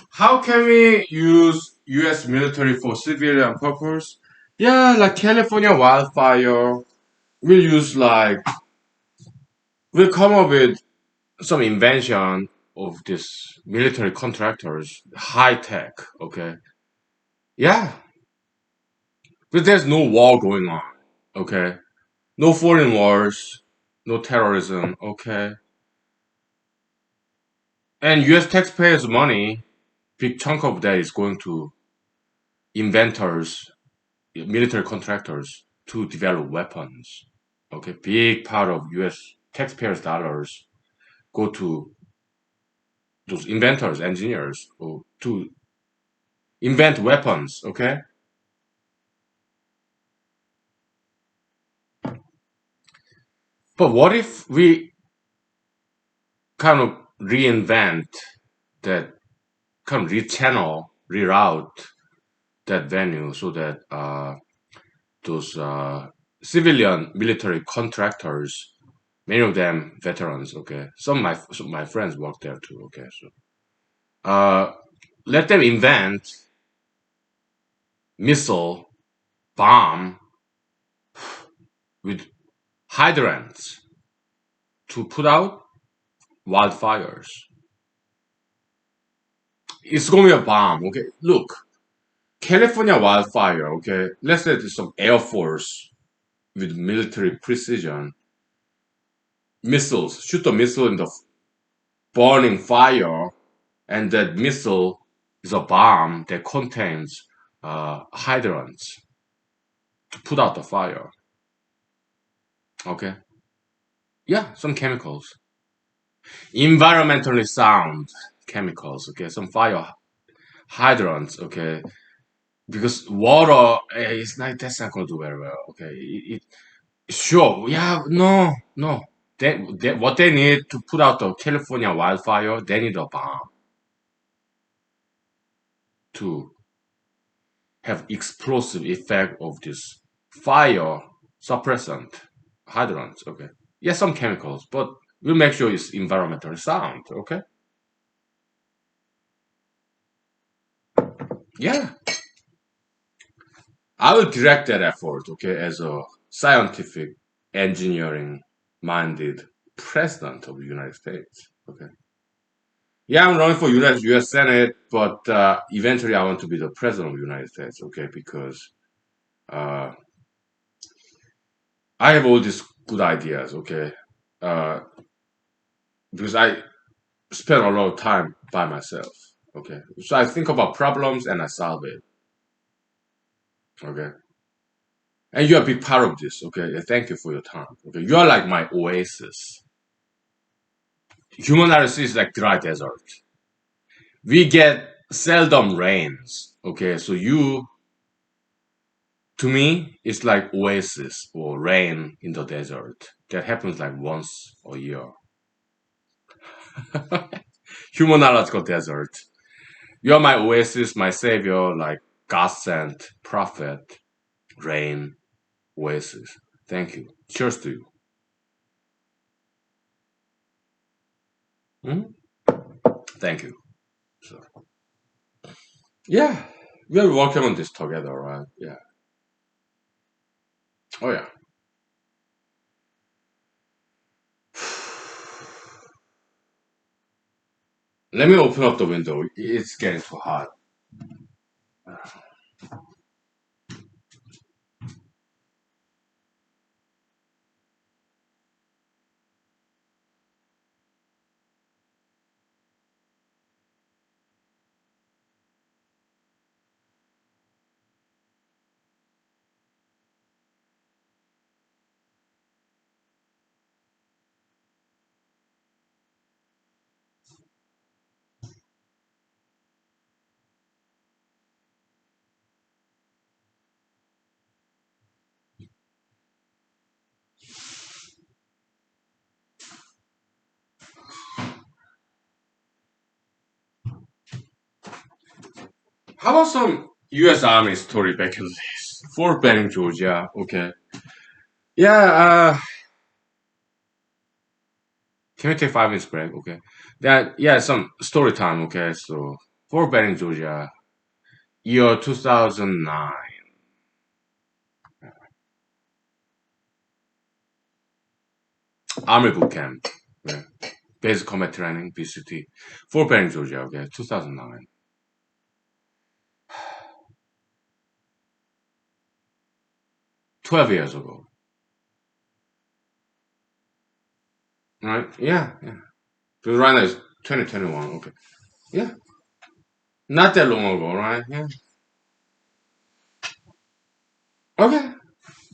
how can we use U.S. military for civilian purpose? Yeah, like California wildfire. We'll use like we'll come up with some invention of this military contractors, high tech. Okay, yeah, but there's no war going on. Okay, no foreign wars, no terrorism. Okay, and U.S. taxpayers' money, big chunk of that is going to inventors, military contractors to develop weapons. Okay, big part of U.S. taxpayers' dollars go to those inventors, engineers, or to invent weapons. Okay, but what if we kind of reinvent that, kind of rechannel, reroute that venue so that those civilian military contractors, many of them veterans. Okay, some of my friends work there too. Okay, so uh, let them invent missile bomb with hydrants to put out wildfires. It's going to be a bomb. Okay, look, California wildfire. Okay, let's say there's some air force with military precision missiles shoot a missile in the burning fire, and that missile is a bomb that contains hydrants to put out the fire. Okay, yeah, some chemicals, environmentally sound chemicals. Okay, some fire hydrants. Okay, because water is not that's not going to do very well. Okay, sure, yeah, no. What they need to put out the California wildfire, they need a bomb to have explosive effect of this fire suppressant hydrants. Okay, yeah, some chemicals, but we'll make sure it's environmentally sound. Okay, yeah, I will direct that effort. Okay, as a scientific engineering minded president of the United States. Okay, yeah, I'm running for U.S. Senate, but eventually I want to be the president of the United States. Okay, because uh, I have all these good ideas. Okay, uh, because I spend a lot of time by myself. Okay, so I think about problems and I solve it. Okay, and you're a big part of this. Okay, thank you for your time. Okay, you're like my oasis. Humanology is like dry desert. We get seldom rains. Okay, so you to me it's like oasis or rain in the desert. That happens like once a year. Humanological desert. You're my oasis, my savior, like God sent prophet, rain, oasis. Thank you. Cheers to you. Hmm? Thank you. So, yeah, we are working on this together, right? Yeah. Oh yeah. Let me open up the window. It's getting too hot. How about some U.S. Army story back in the days? Fort Benning, Georgia. Okay. Yeah. Can we take 5 minutes break? Okay. That yeah, some story time. Okay, so Fort Benning, Georgia, year 2009, Army boot camp. Yeah. Basic combat training, BCT. Fort Benning, Georgia. Okay, 2009. 12 years ago. Right? Yeah, yeah. Because right now it's 2021. Okay. Yeah. Not that long ago, right? Yeah. Okay.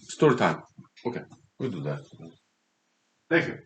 Story time. Okay. We'll do that. Thank you.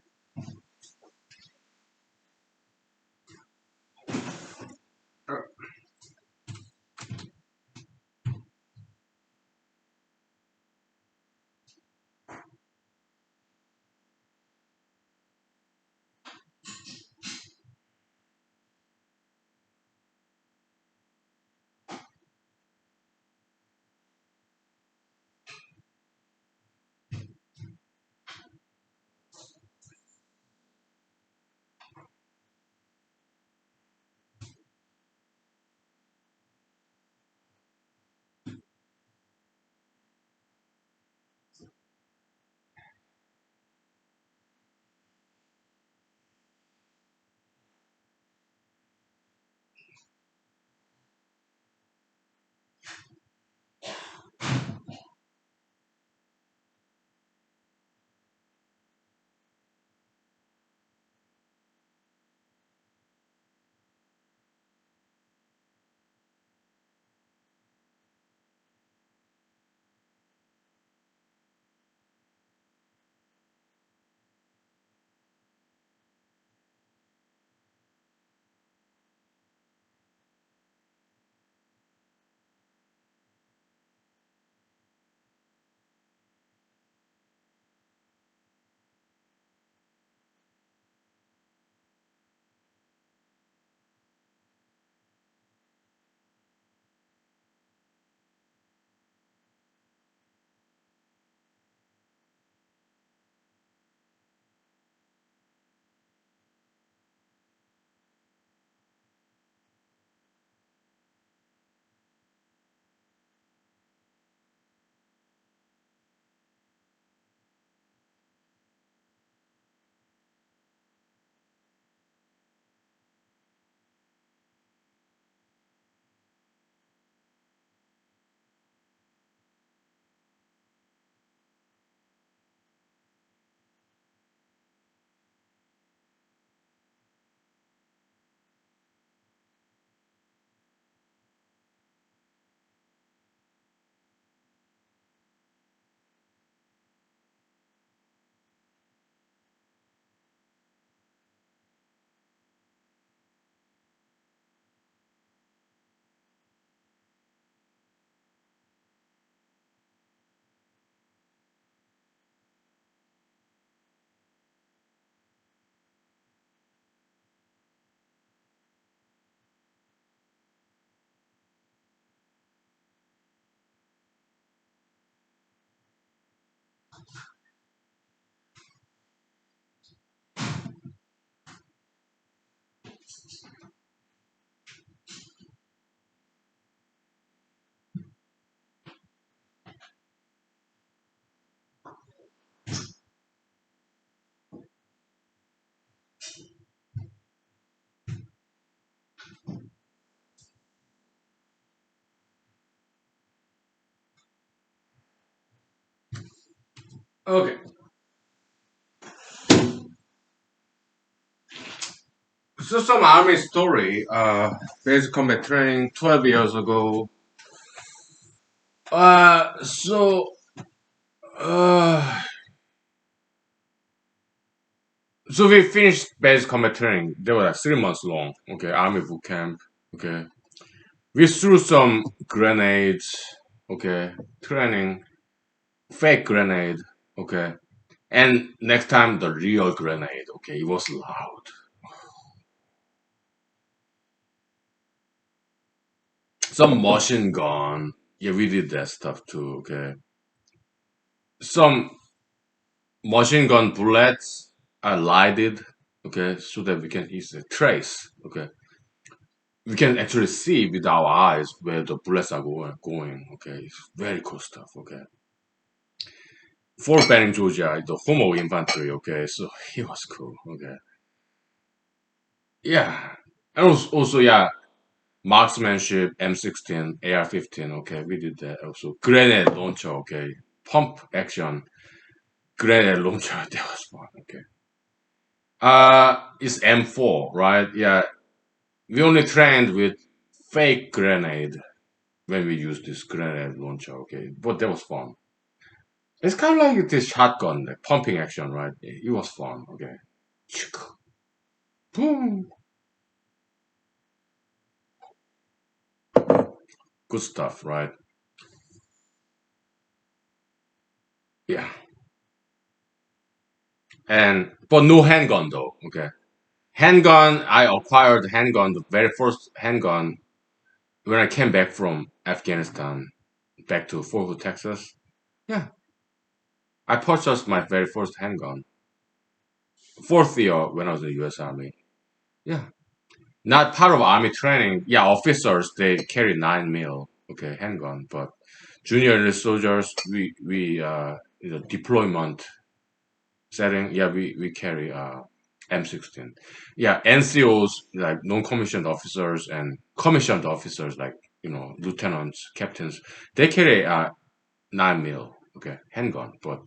Okay. So some army story. Basic combat training 12 years ago. Uh, so uh, so we finished basic combat training. They were like 3 months long. Okay, army boot camp. Okay, we threw some grenades. Okay, training fake grenade. Okay, and next time the real grenade. Okay, it was loud. Some machine gun. Yeah, we did that stuff too. Okay, some machine gun bullets are lighted. okay, so that we can easily trace, okay. We can actually see with our eyes where the bullets are going, okay. It's very cool stuff, okay. Fort Benning, Georgia, the Homo infantry, okay, so it was cool, okay. Yeah. And also yeah, marksmanship, M16, AR-15, okay, we did that also. Grenade launcher, okay. Pump action, grenade launcher, that was fun, okay. It's M4, right? Yeah, we only trained with fake grenade when we used this grenade launcher, okay, but that was fun. It's kind of like this shotgun, like pumping action, right? It was fun, okay. Boom, good stuff, right? Yeah, and but no handgun though, okay. Handgun, I acquired handgun, the very first handgun when I came back from Afghanistan, back to Fort Hood, Texas. Yeah, I purchased my very first handgun. Fourth year when I was in the U.S. Army. Yeah, not part of army training. Yeah, officers they carry 9 mil, okay, handgun, but junior soldiers we deployment setting. Yeah, we carry M16. Yeah, NCOs like non-commissioned officers and commissioned officers like lieutenants, captains. They carry 9 mil, okay, handgun, but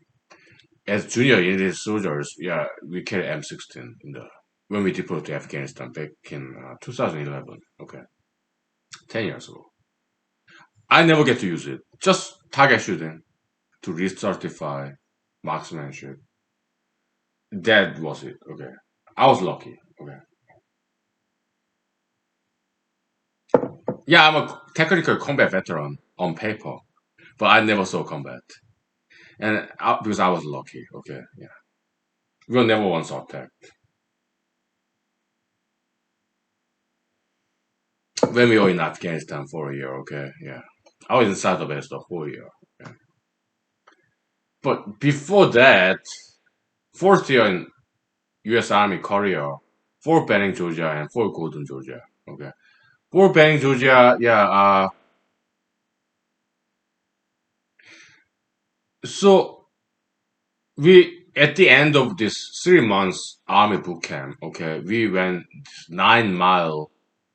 as junior enlisted soldiers, yeah, we carry M16 in the when we deployed to Afghanistan back in 2011. Okay, 10 years ago. I never get to use it. Just target shooting to recertify marksmanship. That was it. Okay, I was lucky. Okay, yeah, I'm a technical combat veteran on paper, but I never saw combat, and because I was lucky. Okay, yeah, we were never once attacked when we were in Afghanistan for a year. Okay, yeah, I was inside the base the whole year. Yeah. But before that, fourth year in U.S. Army Korea, Fort Benning, Georgia, and Fort Gordon, Georgia. Okay, Fort Benning, Georgia. Yeah. So we at the end of this 3 months Army boot camp. Okay, we went 9 mile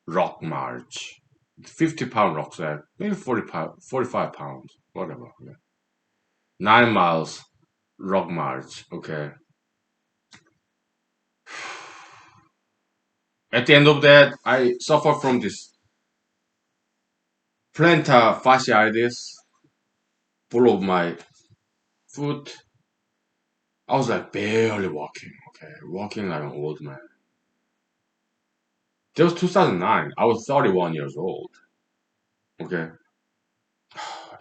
rock march, 50 pound rucksack, maybe 45, 45 pounds, whatever. Okay. 9 miles rock march. Okay. At the end of that, I suffer from this plantar fasciitis, pull of my foot. I was like barely walking, okay, walking like an old man. That was 2009. I was 31 years old, okay.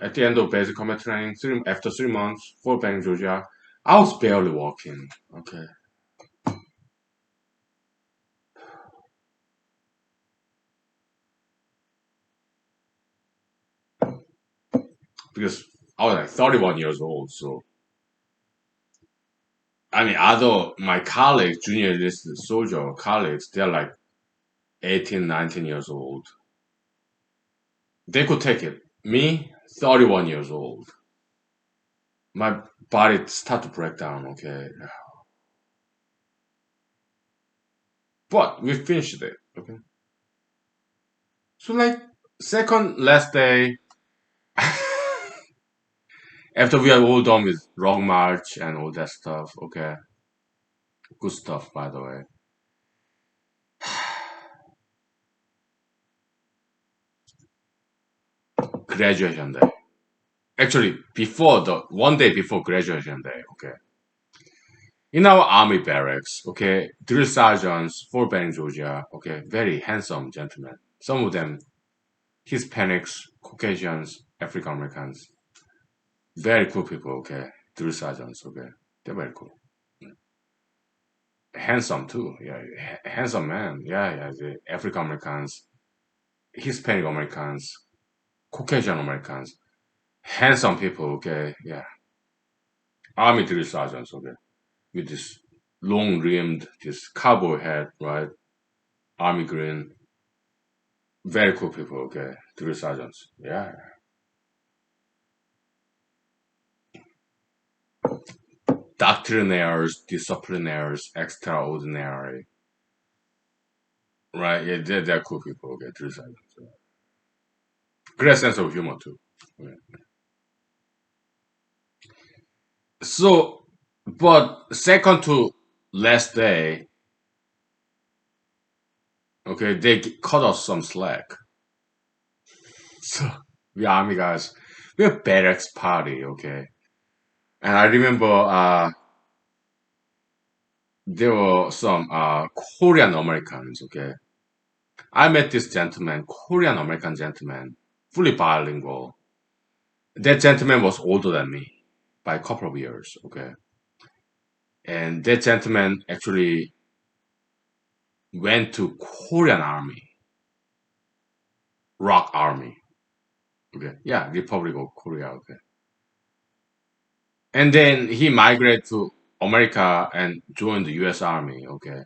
At the end of basic combat training, after 3 months, Fort Benning, Georgia, I was barely walking, okay, because I was like 31 years old. So, I mean, other my colleagues, junior enlisted soldier colleagues, they're like 18, 19 years old. They could take it. Me, 31 years old. My body start to break down, okay. But we finished it, okay. So like second last day, after we are all done with Long March and all that stuff, okay. Good stuff, by the way. Graduation day. Actually, before the 1 day before graduation day, okay. In our army barracks, okay, drill sergeants, Fort Benning, Georgia, okay, very handsome gentlemen. Some of them Hispanics, Caucasians, African Americans, very cool people, okay, drill sergeants, okay, they're very cool. Handsome too, yeah, handsome man, yeah, yeah, the African Americans, Hispanic Americans, Caucasian Americans, handsome people, okay, yeah, army drill sergeants, okay, with this. long rimmed, this cowboy hat, right? Army green. Very cool people, okay? Drill sergeants. Yeah. Doctrinaires, disciplinaires, extraordinary. Right? Yeah, they're cool people, okay? Drill sergeants. Yeah. Great sense of humor, too. Yeah. So, but second to last day, okay, they cut us some slack. So, we army guys, we have barracks party, okay? And I remember there were some Korean Americans, okay? I met this gentleman, Korean American gentleman, fully bilingual. That gentleman was older than me by a couple of years, okay? And that gentleman actually went to Korean Army, Rock Army, okay? Yeah, Republic of Korea, okay? And then he migrated to America and joined the US Army, okay?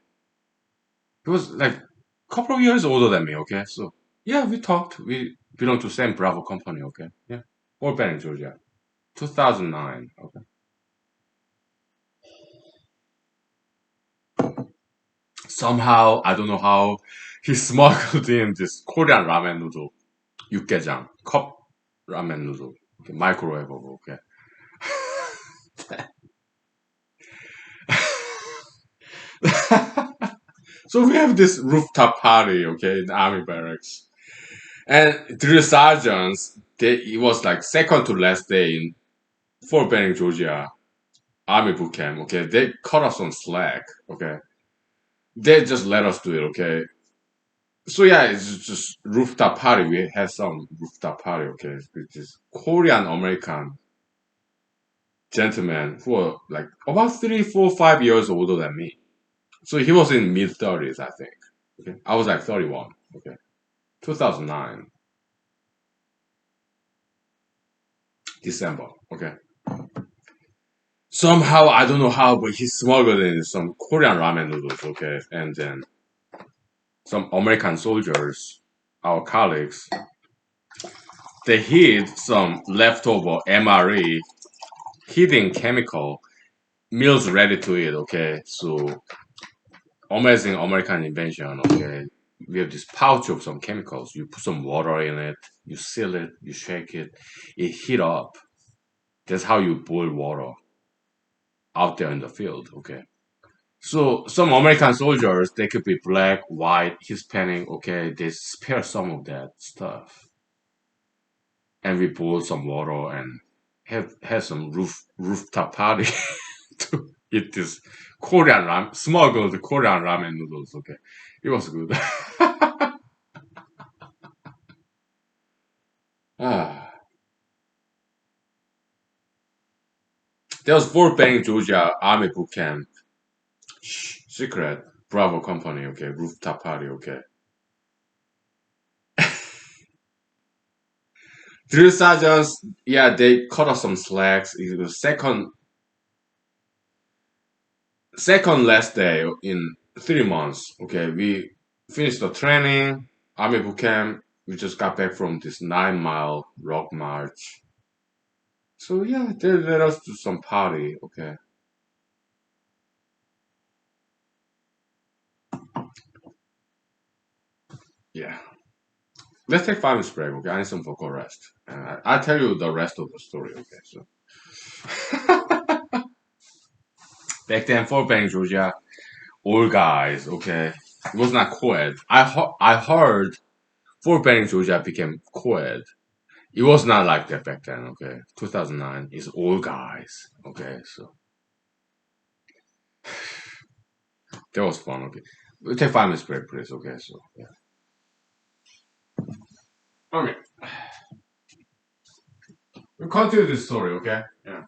He was like a couple of years older than me, okay? So, yeah, we talked. We belong to same Bravo company, okay? Yeah. Fort Benning, Georgia. 2009, okay? Somehow, I don't know how, he smuggled in this Korean ramen noodle, 육개장, cup ramen noodle, okay, microwavable, okay. So we have this rooftop party, okay, in the army barracks, and drill sergeants. It was like second to last day in Fort Benning, Georgia, army boot camp. Okay, they cut us on slack. Okay, they just let us do it. Okay, so yeah, it's just rooftop party. We had some rooftop party. Okay, with this Korean American gentleman who were like about 3, 4, 5 years older than me. So he was in mid 30s, I think. Okay, I was like 31. Okay, 2009 December. Okay, somehow I don't know how, but he smuggled in some Korean ramen noodles. Okay, and then some American soldiers, our colleagues, they hid some leftover MRE hidden chemical meals ready to eat. Okay, so amazing American invention. Okay, we have this pouch of some chemicals. You put some water in it, you seal it, you shake it, it heat up. That's how you boil water out there in the field. Okay. So some American soldiers, they could be black, white, Hispanic. Okay, they spare some of that stuff, and we boiled some water and had some rooftop party to eat this Korean smuggled Korean ramen noodles. Okay, it was good. Ah, there was Fort Benning, Georgia Army boot camp. Shh, secret Bravo company. Okay, rooftop party. Okay, drill sergeants. Yeah, they cut us some slacks. It was second last day in 3 months. Okay, we finished the training, army boot camp. We just got back from this 9 mile rock march. So yeah, they let us do some party. Okay, yeah. Let's take 5 minutes break. Okay, I need some vocal rest. I'll tell you the rest of the story. Okay, so back then, Fort Benning, Georgia, all guys. Okay, it was not co-ed. I heard Fort Benning, Georgia became co-ed. It was not like that back then, okay? 2009 is all guys, okay? So that was fun, okay? We'll take 5 minutes break, please, okay? So, yeah. Okay, we'll continue this story, okay? Yeah.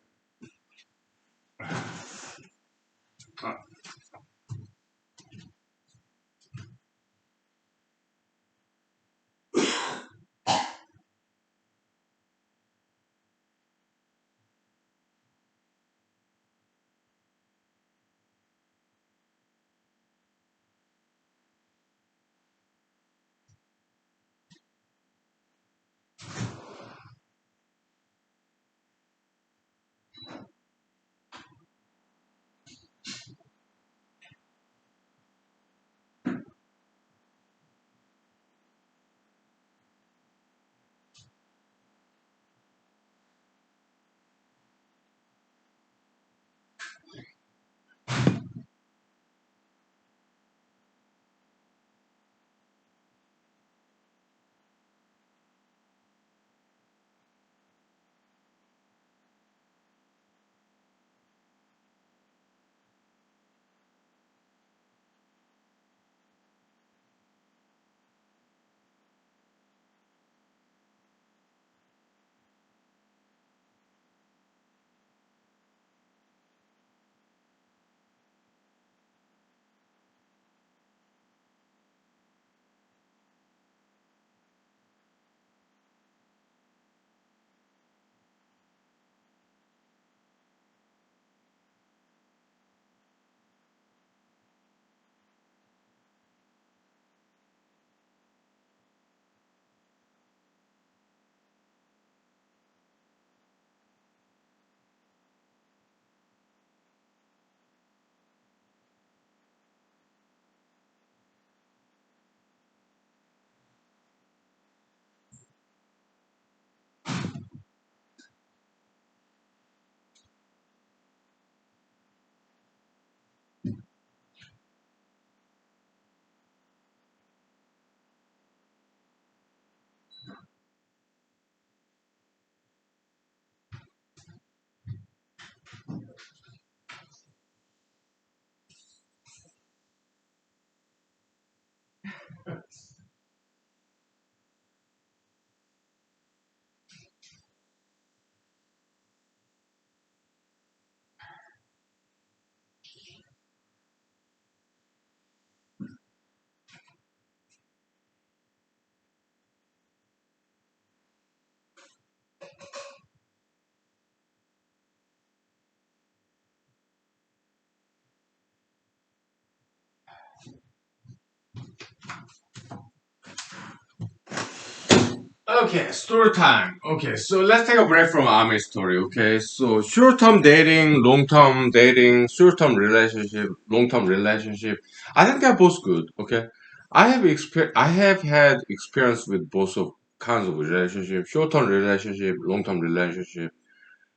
Okay, story time. Okay, so let's take a break from army story. Okay, so short-term dating, long-term dating, short-term relationship, long-term relationship. I think they're both good. Okay, I have had experience with both of kinds of relationship, short-term relationship, long-term relationship.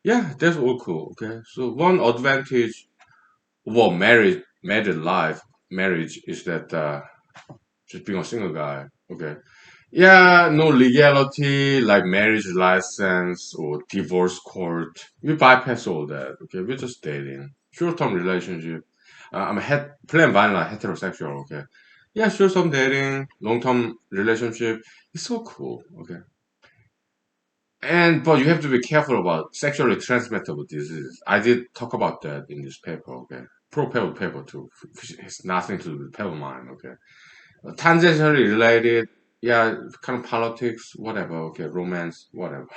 Yeah, that's all cool. Okay, so one advantage of a married life, marriage is that just being a single guy. Okay, yeah, no legality like marriage license or divorce court. We bypass all that. Okay, we're just dating. Short-term relationship. Plain vanilla heterosexual. Okay, yeah, short-term dating, long-term relationship. It's so cool. Okay, and but you have to be careful about sexually transmittable diseases. I did talk about that in this paper. Okay, pro paper too. Which has nothing to do with paper mine. Okay, tangentially related, yeah, kind of politics, whatever, okay, romance, whatever.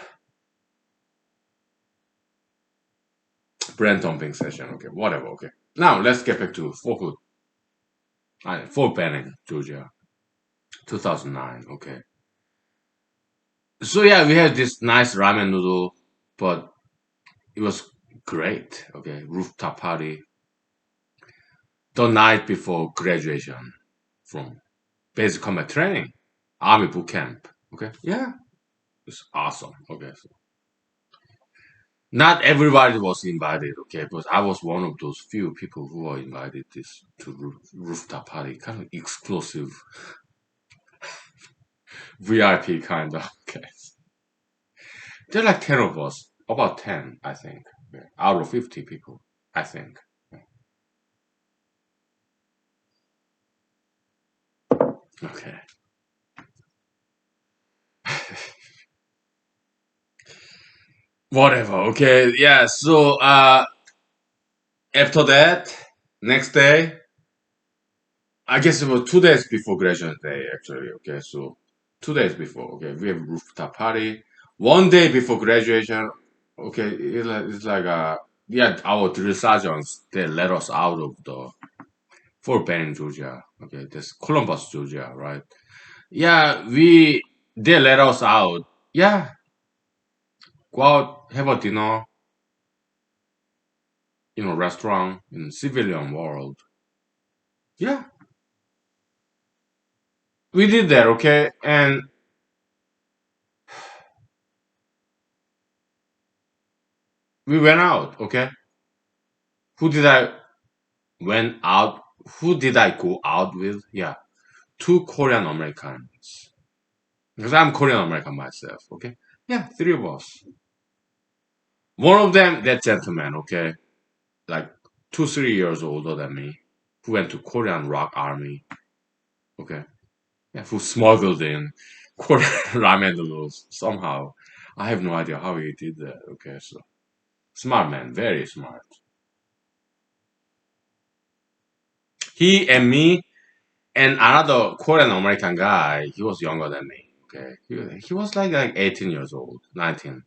Brand dumping session, okay, whatever, okay. Now let's get back to Fort Benning, Georgia, 2009, okay. So yeah, we had this nice ramen noodle, but it was great, okay. Rooftop party the night before graduation from basic combat training, army boot camp, okay. Yeah, it's awesome, okay. So not everybody was invited, okay, but I was one of those few people who were invited this to rooftop party, kind of exclusive VIP kind of. Okay, there are like 10 of us, about 10, I think, yeah, out of 50 people, I think. Okay, whatever. Okay, yeah. So after that, next day, I guess it was 2 days before graduation day, actually. Okay, so 2 days before, okay, we have rooftop party. 1 day before graduation, okay, it's like yeah, our drill sergeants they let us out of the Fort Benning, Georgia. Okay, this Columbus, Georgia, right? Yeah, they let us out. Yeah, go out, have a dinner in a restaurant in civilian world. Yeah, we did that. Okay, and we went out. Okay, who did I went out? Who did I go out with? Yeah, two Korean Americans. Because I'm Korean American myself. Okay. Yeah, three of us. One of them, that gentleman. Okay, like 2, 3 years older than me, who went to Korean Rock Army. Okay. Yeah, who smuggled in Korean ramen noodles somehow. I have no idea how he did that. Okay, so smart man, very smart. He and me and another Korean American guy, he was younger than me. Okay, he was like 18 years old, 19,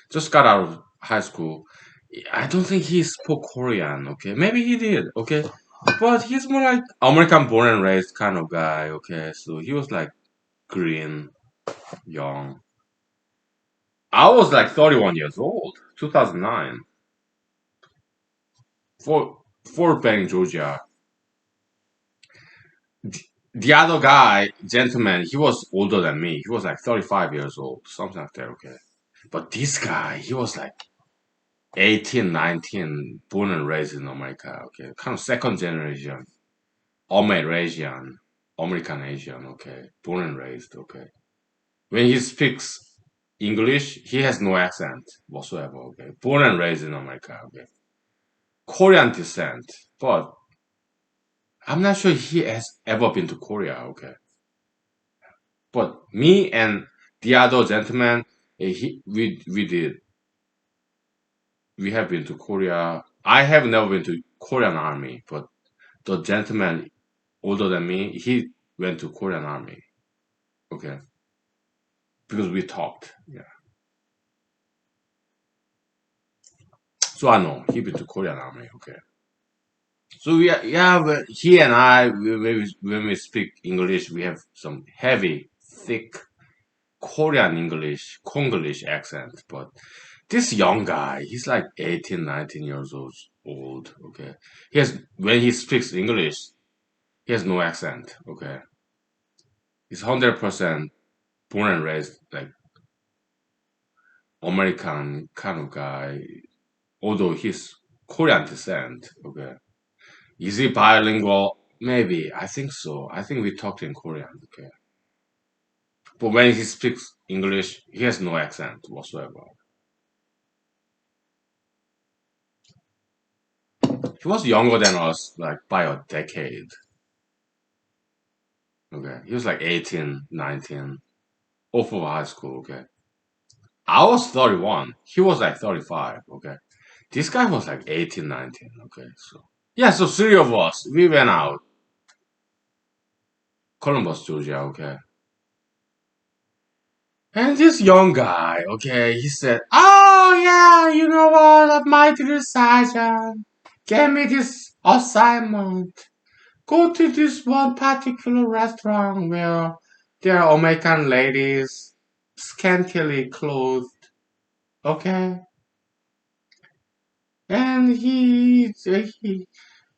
just got out of high school. I don't think he spoke Korean. Okay, maybe he did. Okay, but he's more like American born and raised kind of guy. Okay, so he was like green, young. I was like 31 years old, 2009, Fort Benning, Georgia. The other guy, gentleman, he was older than me. He was like 35 years old, something like that, okay. But this guy, he was like 18, 19, born and raised in America, okay. Kind of second generation, American, American Asian, okay. Born and raised, okay. When he speaks English, he has no accent whatsoever, okay. Born and raised in America, okay. Korean descent, but I'm not sure he has ever been to Korea, okay. But me and the other gentleman, we have been to Korea. I have never been to Korean army, but the gentleman older than me, he went to Korean army. Okay, because we talked. Yeah, so I know he been to Korean army. Okay, so yeah, but he and I, when we speak English, we have some heavy, thick Korean English, Konglish accent, but this young guy, he's like 18, 19 years old, okay? When he speaks English, he has no accent, okay? He's 100% born and raised like American kind of guy, although he's Korean descent, okay? Is he bilingual? Maybe. I think so. I think we talked in Korean, okay? But when he speaks English, he has no accent whatsoever. He was younger than us, like by a decade. Okay. He was like 18, 19, off of high school, okay. I was 31. He was like 35, okay. This guy was like 18, 19, okay. So, yeah, so three of us, we went out. Columbus, Georgia, okay. And this young guy, okay, he said, "Oh yeah, you know what? My dear sergeant gave me this assignment. Go to this one particular restaurant where there are American ladies scantily clothed, okay? And he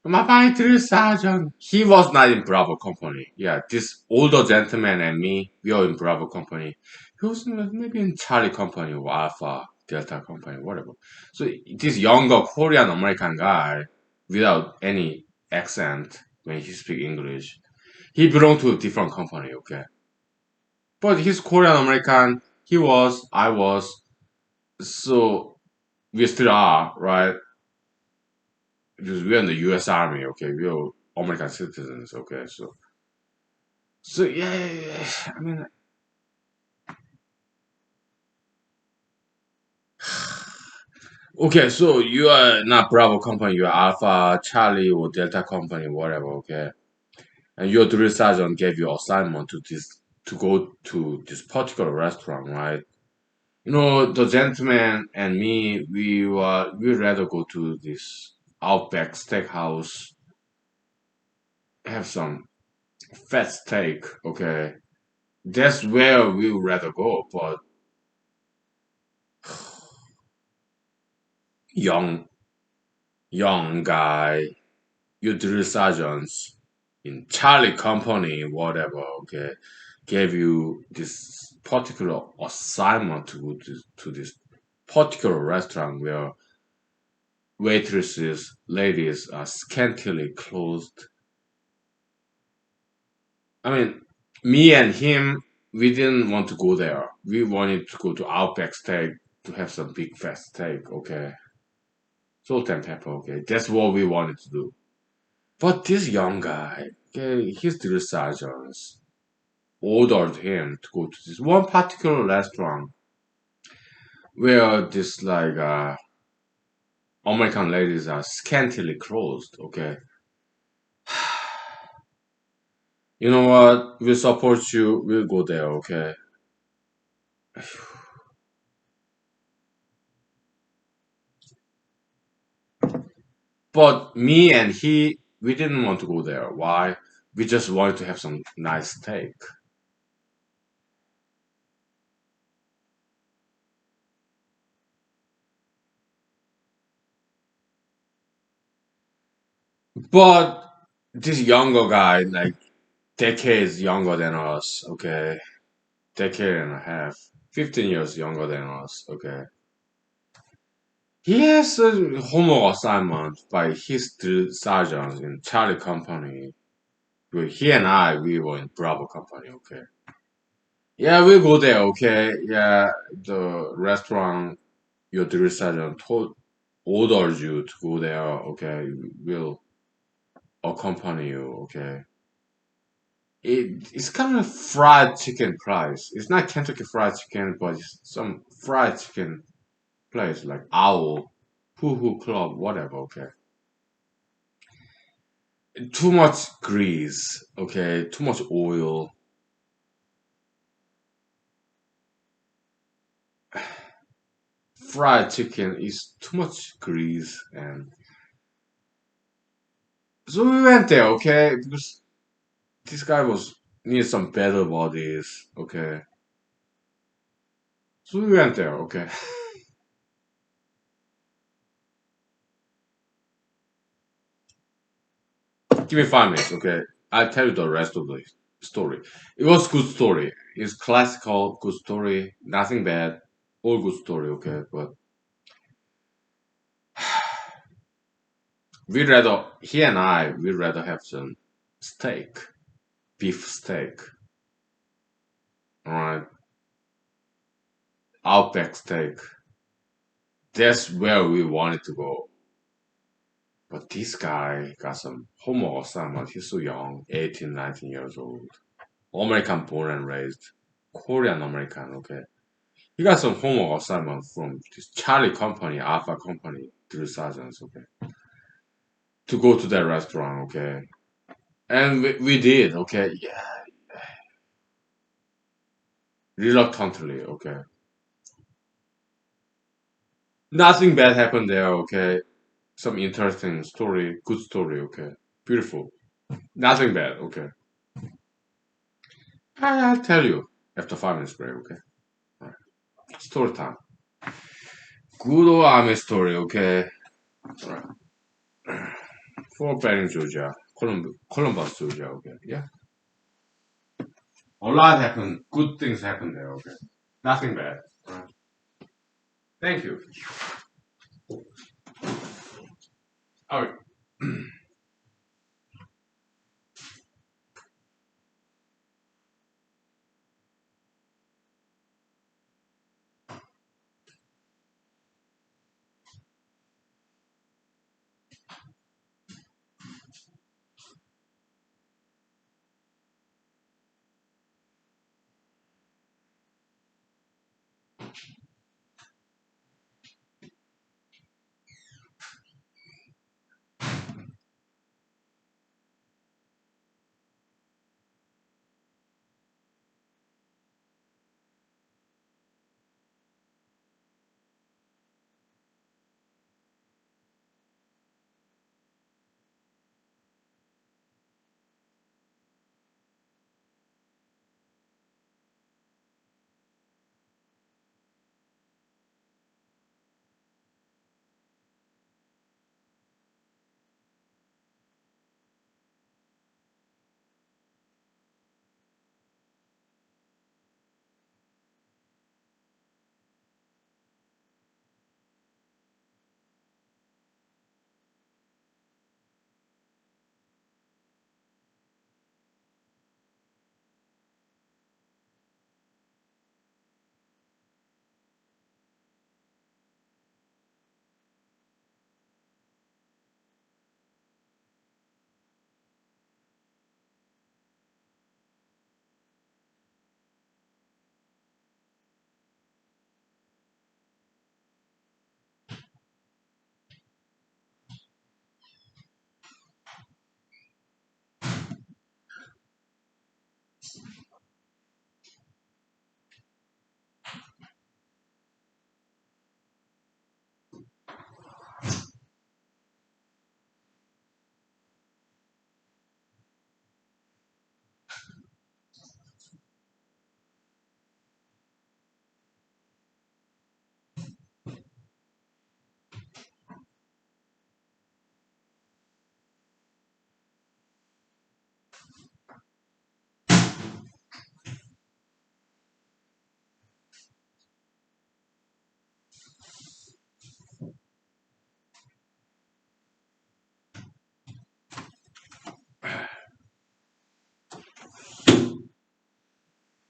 my dear sergeant, he was not in Bravo Company. Yeah, this older gentleman and me, we are in Bravo Company. He was maybe in Charlie Company or Alpha, Delta Company, whatever. So this younger Korean American guy, without any accent when he speak English, he belonged to a different company, okay? But he's Korean American, I was, so we still are, right? Because we're in the US Army, okay? We're American citizens, okay? So yeah, yeah, yeah. I mean, okay, so you are not Bravo company, you are Alpha, Charlie, or Delta company, whatever, okay? And your drill sergeant gave you assignment to go to this particular restaurant, right? You know, the gentleman and me, we rather go to this Outback Steakhouse, have some fat steak, okay? That's where we would rather go, but young young guy, you drill sergeants in Charlie Company, whatever, okay, gave you this particular assignment to go to this particular restaurant where waitresses, ladies are scantily clothed. I mean, me and him, we didn't want to go there. We wanted to go to Outback Steak to have some big fat steak, okay? Salt and pepper, okay? That's what we wanted to do. But this young guy, okay, his drill sergeants ordered him to go to this one particular restaurant where this like American ladies are scantily clothed. Okay, you know what? We support you. We'll go there. Okay, but me and he, we didn't want to go there. Why? We just wanted to have some nice steak. But this younger guy, like decades younger than us, okay, decade and a half, 15 years younger than us, okay. He has a homework assignment by his drill sergeant in Charlie Company. He and I, we were in Bravo Company, okay. Yeah, we go there, okay. Yeah, the restaurant your drill sergeant orders you to go there, okay. We'll accompany you, okay. It's kind of fried chicken price. It's not Kentucky Fried Chicken, but it's some fried chicken place like Owl, Hoo Hoo Club, whatever. Okay, too much grease. Okay, too much oil. Fried chicken is too much grease, and so we went there. Okay, because this guy was near some better bodies. Okay, So we went there, okay. Give me 5 minutes, okay. I'll tell you the rest of the story. It was good story. It's classical, good story, nothing bad, all good story, okay. But he and we rather have some steak, beef steak, alright, Outback steak. That's where we wanted to go. But this guy got some homework assignment. He's so young, 18, 19 years old. American born and raised. Korean American, okay. He got some homework assignment from this Charlie company, Alpha company, Drew Sargent's, okay. To go to that restaurant, okay. And we did, okay. Yeah, reluctantly, okay. Nothing bad happened there, okay. Some interesting story, good story, okay. Beautiful. Nothing bad, okay. I'll tell you after 5 minutes break, okay. All right. Story time. Good old army story, okay. All right. Fort Benning, Georgia. Columbus, Georgia, okay. Yeah. A lot happened. Good things happened there, okay. Nothing bad. All right. Thank you. All right.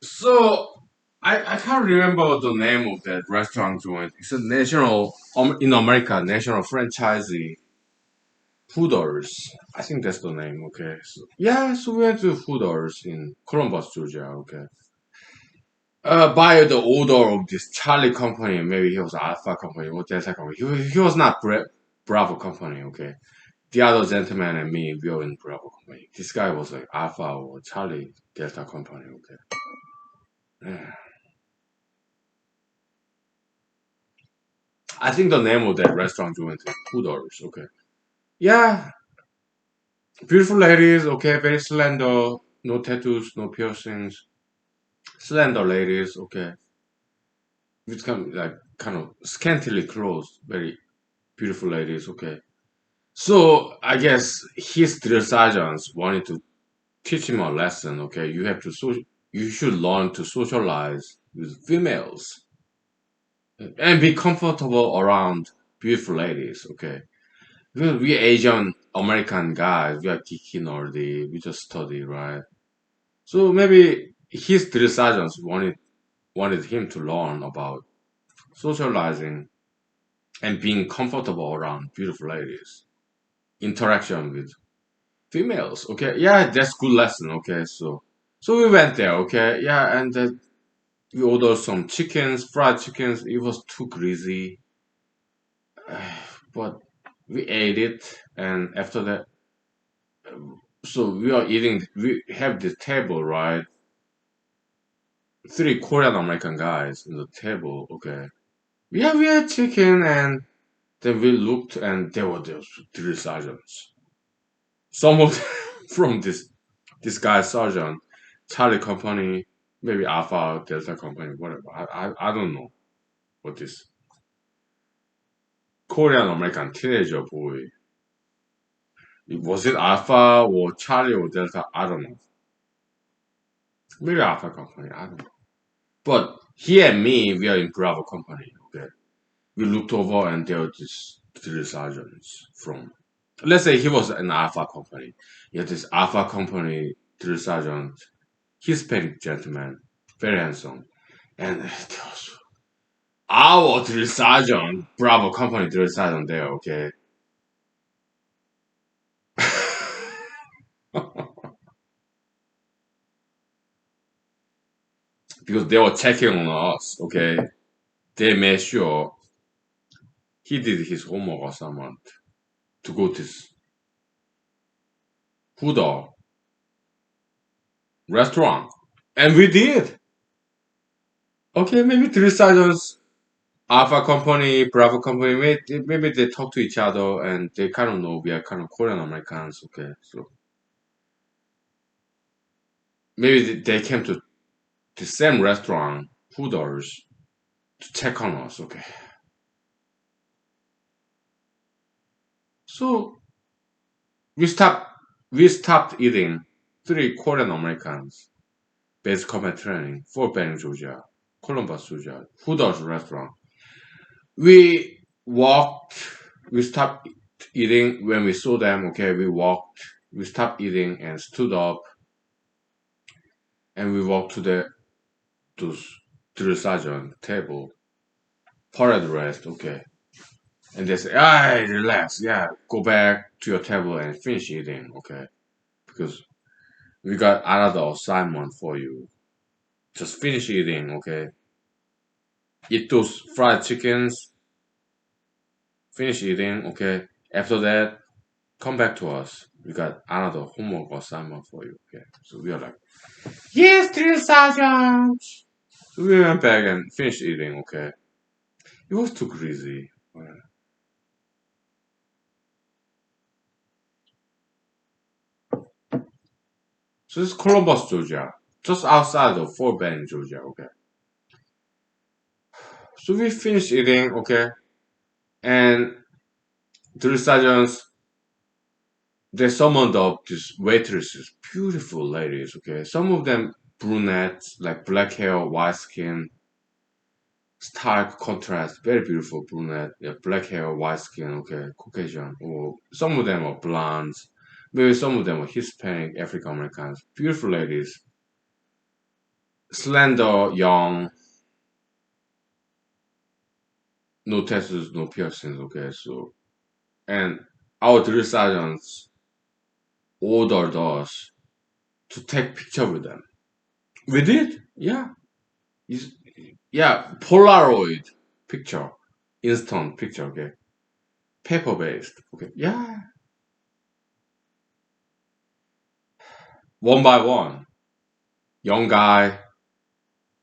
So I can't remember the name of that restaurant joint. It's a national in America, national franchisee. Hooters. I think that's the name, okay. So, yeah, so we went to Hooters in Columbus, Georgia, okay. By the order of this Charlie company, maybe he was Alpha company or Delta company. He was not Bravo company, okay. The other gentleman and me, we were in Bravo company. This guy was like Alpha or Charlie Delta company, okay. Yeah. I think the name of that restaurant we went to Hooters, okay. Yeah, beautiful ladies, okay, very slender, no tattoos, no piercings. Slender ladies, okay. With kind of scantily clothed, very beautiful ladies. Okay, so I guess his drill sergeants wanted to teach him a lesson. Okay, you should learn to socialize with females and be comfortable around beautiful ladies. Okay, we Asian American guys, we are geeky nerdy, we just study, right? So maybe his drill sergeants wanted him to learn about socializing and being comfortable around beautiful ladies, interaction with females. Okay, yeah, that's good lesson. Okay, so we went there. Okay, yeah, and we ordered some chickens, fried chickens. It was too greasy, but we ate it, and after that, so we are eating. We have this table, right? Three Korean American guys in the table. Okay, yeah, we had chicken, and then we looked, and there were those three sergeants. Some of them from this guy's sergeant, Charlie Company, maybe Alpha Delta Company, whatever. I don't know what this Korean American teenager boy. Was it Alpha or Charlie or Delta? I don't know. Maybe Alpha Company. I don't know. But he and me, we are in Bravo Company. Okay. We looked over and there were these three sergeants from. Let's say he was an Alpha Company. Yeah, this Alpha Company drill sergeant, Hispanic gentleman, very handsome. And there was our drill sergeant, Bravo Company drill sergeant there, okay? Because they were checking on us, okay? They made sure he did his homework assignment to go to this Huda restaurant. And we did. Okay, maybe drill sergeants, Alpha Company, Bravo Company, maybe they talk to each other and they kind of know we are kind of Korean Americans, okay? So maybe they came to the same restaurant, Hooters, to check on us. Okay, so we stopped. We stopped eating three Korean Americans basic combat training for Bang Georgia, Columbus, Georgia, Hooters restaurant. We walked. We stopped eating when we saw them. Okay, we walked. We stopped eating and stood up, and we walked to the sergeant table, parade rest. Okay, and they say, "Ah, relax. Yeah, go back to your table and finish eating." Okay, because we got another assignment for you. Just finish eating, okay? Eat those fried chickens, finish eating, okay? After that, come back to us. We got another homework assignment for you, okay? So we are like, yes, drill sergeant. So we went back and finished eating, okay? It was too greasy. So it's Columbus, Georgia, just outside of Fort Benning, Georgia, okay? So we finished eating, okay? And drill sergeants, they summoned up these waitresses, beautiful ladies, okay? Some of them brunettes, like black hair, white skin, stark contrast, very beautiful brunette, yeah, black hair, white skin, okay, Caucasian. Or some of them are blondes, maybe some of them are Hispanic, African Americans, beautiful ladies, slender, young, no tattoos, no piercings, okay, so, and our drill sergeants ordered us to take picture with them. We did, yeah. Is yeah, Polaroid picture, instant picture, okay, paper based, okay, yeah, one by one, young guy,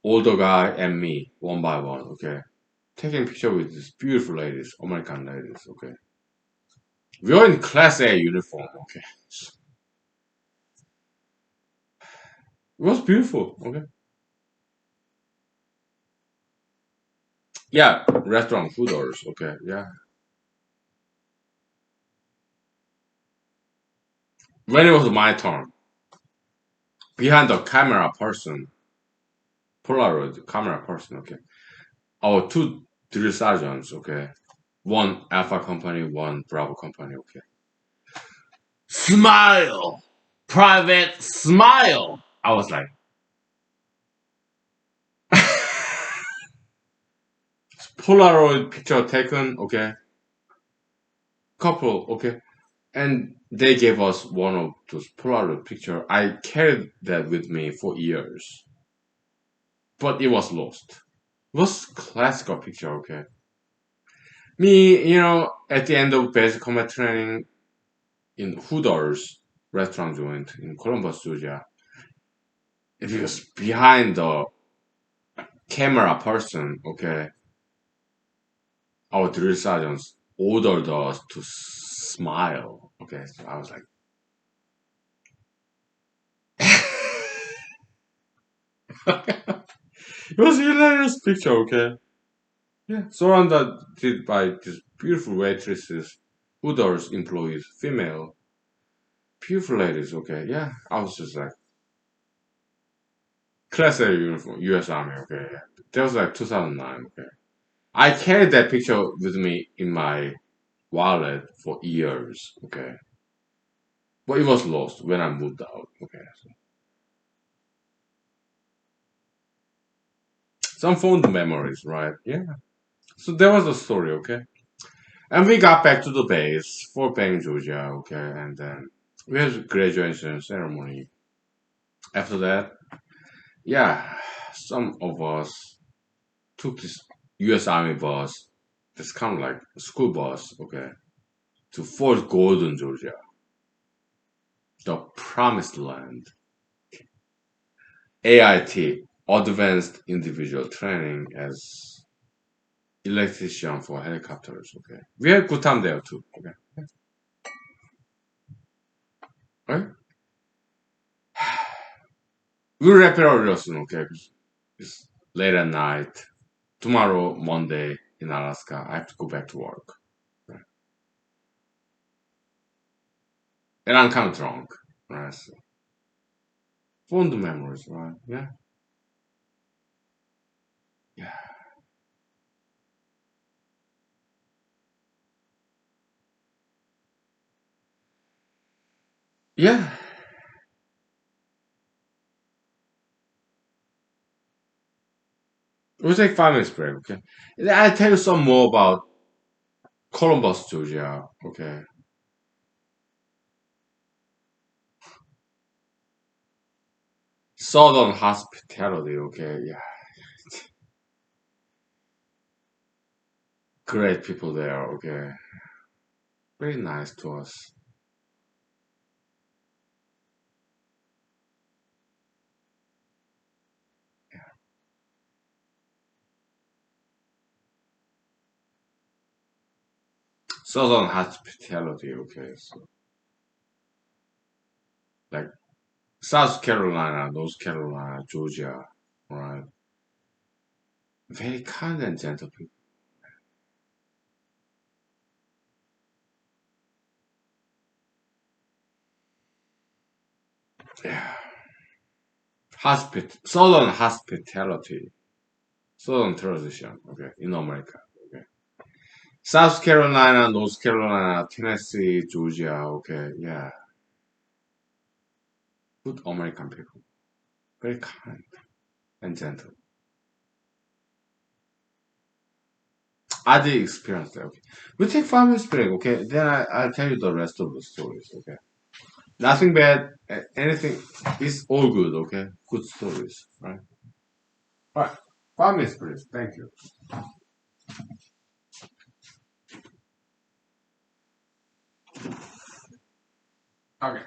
older guy, and me, one by one, okay, taking picture with these beautiful ladies, American ladies, okay. We are in Class A uniform, okay. It was beautiful, okay. Yeah, restaurant food orders. Okay, yeah. When it was my turn, behind the camera person, Polaroid camera person. Okay, our two drill sergeants. Okay, one Alpha company, one Bravo company. Okay, smile, private smile. I was like, Polaroid picture taken. Okay, couple. Okay, and they gave us one of those Polaroid picture. I carried that with me for years, but it was lost. It was classical picture, okay? Me, at the end of basic combat training in Hooters restaurant joint in Columbus, Georgia, it was behind the camera person, okay? Our drill sergeants ordered us to smile, okay? So I was like, it was a hilarious picture, okay? Yeah, surrounded by these beautiful waitresses, Hooters employees, female, beautiful ladies, okay? Yeah, I was just like, Class A uniform, U.S. Army. Okay, yeah. That was like 2009. Okay, I carried that picture with me in my wallet for years. Okay, but it was lost when I moved out. Okay, so some fond memories, right? Yeah. So that was the story. Okay, and we got back to the base for Bang, Georgia. Okay, and then we had a graduation ceremony. After that, yeah, some of us took this U.S. Army bus. It's kind of like a school bus. Okay, to Fort Gordon, Georgia, the promised land. AIT, Advanced Individual Training as electrician for helicopters. Okay, we had good time there too. Okay, right? We'll wrap it up real soon. Okay, 'cause it's late at night. Tomorrow, Monday in Alaska, I have to go back to work, right? And I'm kind of drunk. Right, so fond memories, right? Yeah, yeah, yeah. We'll take 5 minutes break. Okay, and I'll tell you some more about Columbus, Georgia. Okay. Southern hospitality, okay, yeah, great people there, okay, very nice to us. Southern hospitality, okay, so like South Carolina, North Carolina, Georgia, right? Very kind and gentle people. Yeah, Southern hospitality, Southern tradition, okay, in America, okay. South Carolina, North Carolina, Tennessee, Georgia, okay, yeah, good American people, very kind and gentle. I did experience that. Okay. We take 5 minutes break, okay? Then I'll tell you the rest of the stories, okay? Nothing bad, anything, it's all good, okay? Good stories, right? Alright, 5 minutes, please. Thank you. Okay.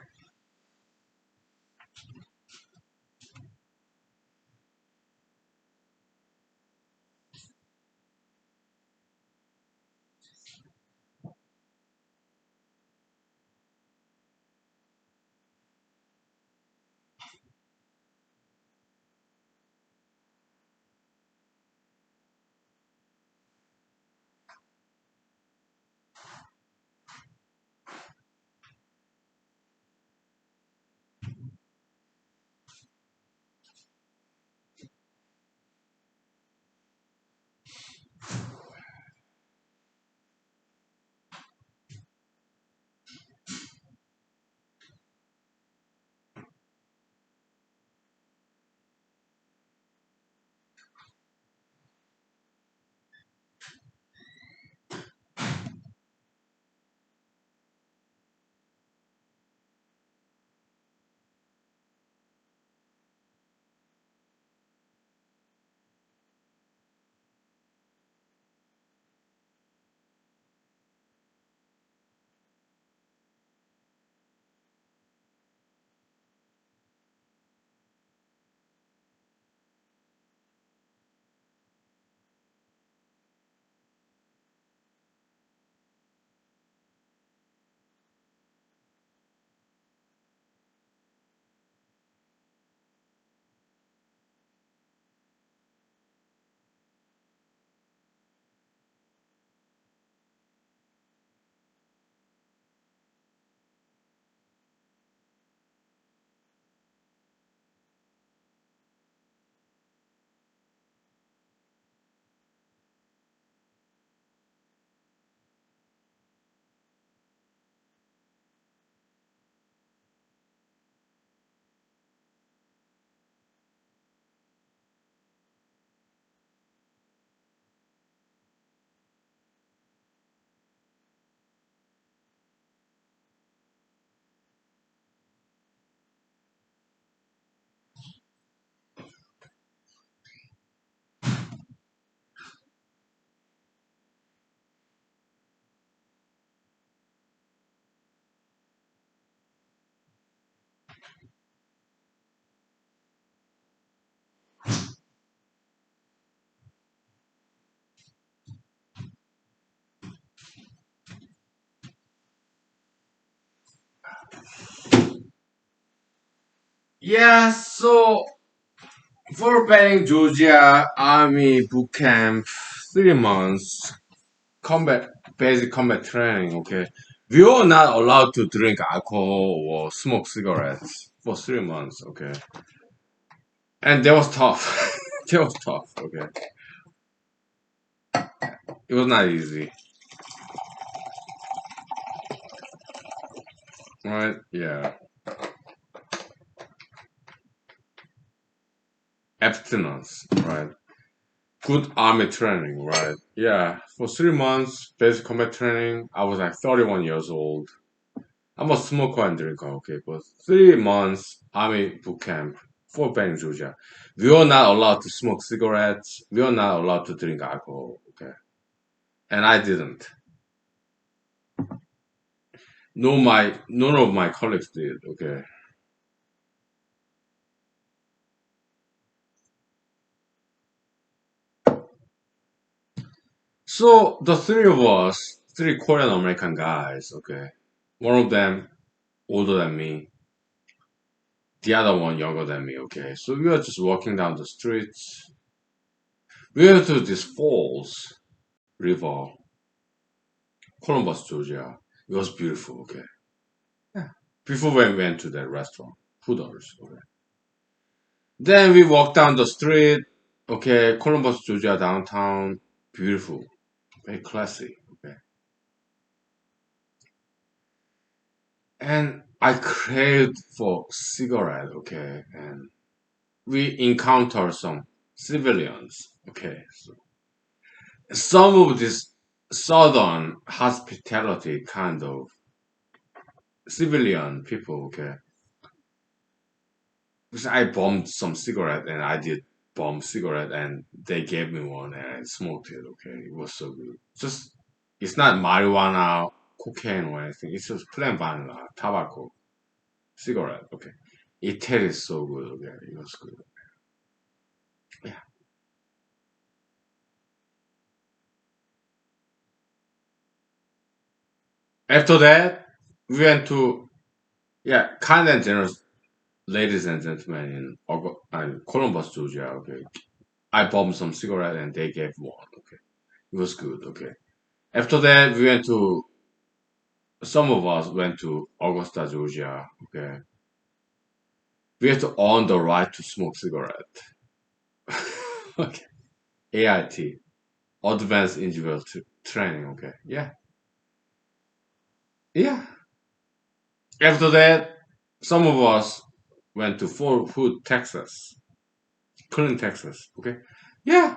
Yeah, so for Benning, Georgia Army boot camp, 3 months combat basic combat training. Okay, we were not allowed to drink alcohol or smoke cigarettes for 3 months. Okay, and that was tough. That was tough. Okay, it was not easy. Right? Yeah, abstinence. Right. Good army training. Right. Yeah, for 3 months basic combat training. I was like 31 years old. I'm a smoker and drinker, okay, but 3 months army boot camp, Fort Benning, Georgia. We are not allowed to smoke cigarettes. We are not allowed to drink alcohol, okay, and I didn't. No, none of my colleagues did, okay. So the three of us, three Korean American guys, okay. One of them older than me, the other one younger than me, okay. So we were just walking down the streets. We went to this falls river, Columbus, Georgia. It was beautiful, okay. Yeah. Before we went to that restaurant, Hooters. Okay. Then we walked down the street. Okay, Columbus, Georgia, downtown, beautiful, very classy. Okay, and I craved for cigarette. Okay, and we encountered some civilians. Okay, so some of this southern hospitality kind of civilian people. Okay, because I bombed some cigarette and I did bomb cigarette and they gave me one and I smoked it. Okay, it was so good. Just it's not marijuana, cocaine or anything. It's just plain vanilla tobacco cigarette. Okay, it tastes so good. Okay, it was good. Yeah. After that, we went to yeah, kind and generous ladies and gentlemen in Columbus, Georgia. Okay, I bombed some cigarette and they gave one. Okay, it was good. Okay. After that, some of us went to Augusta, Georgia. Okay, we had to earn the right to smoke cigarette. Okay, AIT, Advanced Individual Training. Okay, yeah, yeah. After that, some of us went to Fort Hood, Texas, Clinton, Texas. Okay, yeah,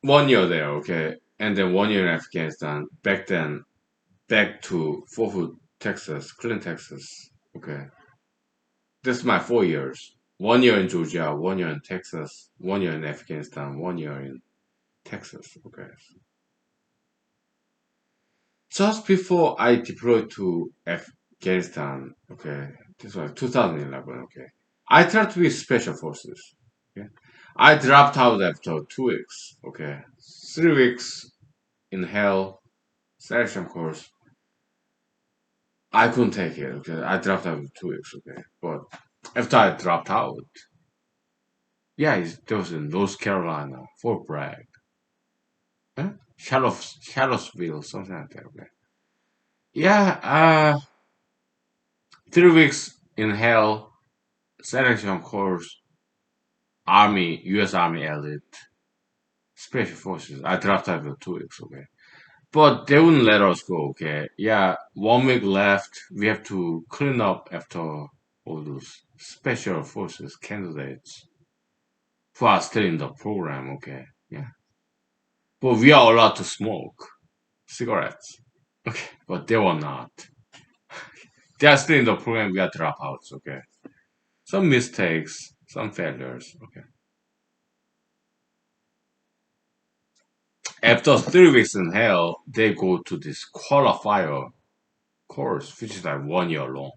1 year there. Okay, and then 1 year in Afghanistan. Back then, back to Fort Hood, Texas, Clinton, Texas. Okay, this is my 4 years. 1 year in Georgia, 1 year in Texas, 1 year in Afghanistan, 1 year in Texas. Okay. Just before I deployed to Afghanistan, okay, this was 2011, okay, I tried to be special forces. Okay. I dropped out after 2 weeks, okay. 3 weeks in hell, selection course. I couldn't take it, okay. I dropped out in 2 weeks, okay. But after I dropped out, yeah, there was in North Carolina, Fort Bragg. Huh? Charlottesville, something like that. Okay. Yeah, 3 weeks in hell, selection course, Army, U.S. Army elite, special forces. I drafted after 2 weeks. Okay, but they wouldn't let us go. Okay, yeah, 1 week left. We have to clean up after all those special forces candidates who are still in the program. Okay, yeah, but we are allowed to smoke cigarettes. Okay, but they were not. They are still in the program. We are dropouts. Okay. Some mistakes, some failures. Okay. After 3 weeks in hell, they go to this qualifier course, which is like 1 year long.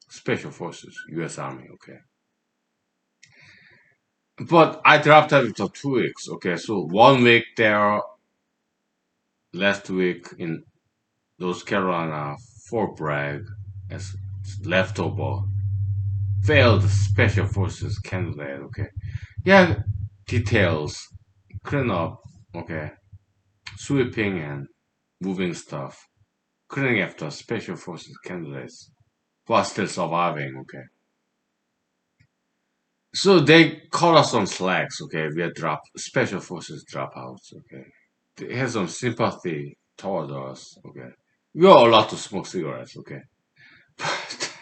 Special Forces, U.S. Army. Okay. But I dropped out after 2 weeks. Okay. So 1 week there, last week in North Carolina, Fort Bragg as leftover. failed special forces candidate, okay. Yeah, details, clean up, okay, sweeping and moving stuff, cleaning after special forces candidates who are still surviving, okay. So they call us on slacks, okay. We are special forces dropouts, okay. They have some sympathy toward us, okay. We are allowed to smoke cigarettes, okay. But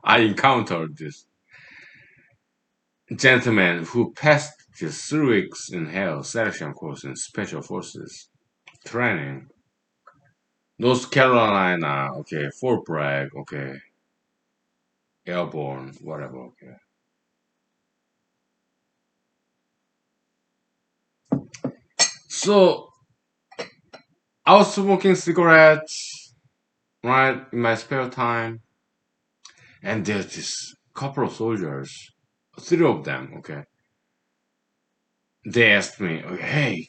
I encountered this gentleman who passed the 3 weeks in hell selection course in special forces training. North Carolina, okay, Fort Bragg, okay, airborne, whatever, okay. So I was smoking cigarettes, right, in my spare time, and there's this couple of soldiers, 3 of them, okay. They asked me, okay, hey,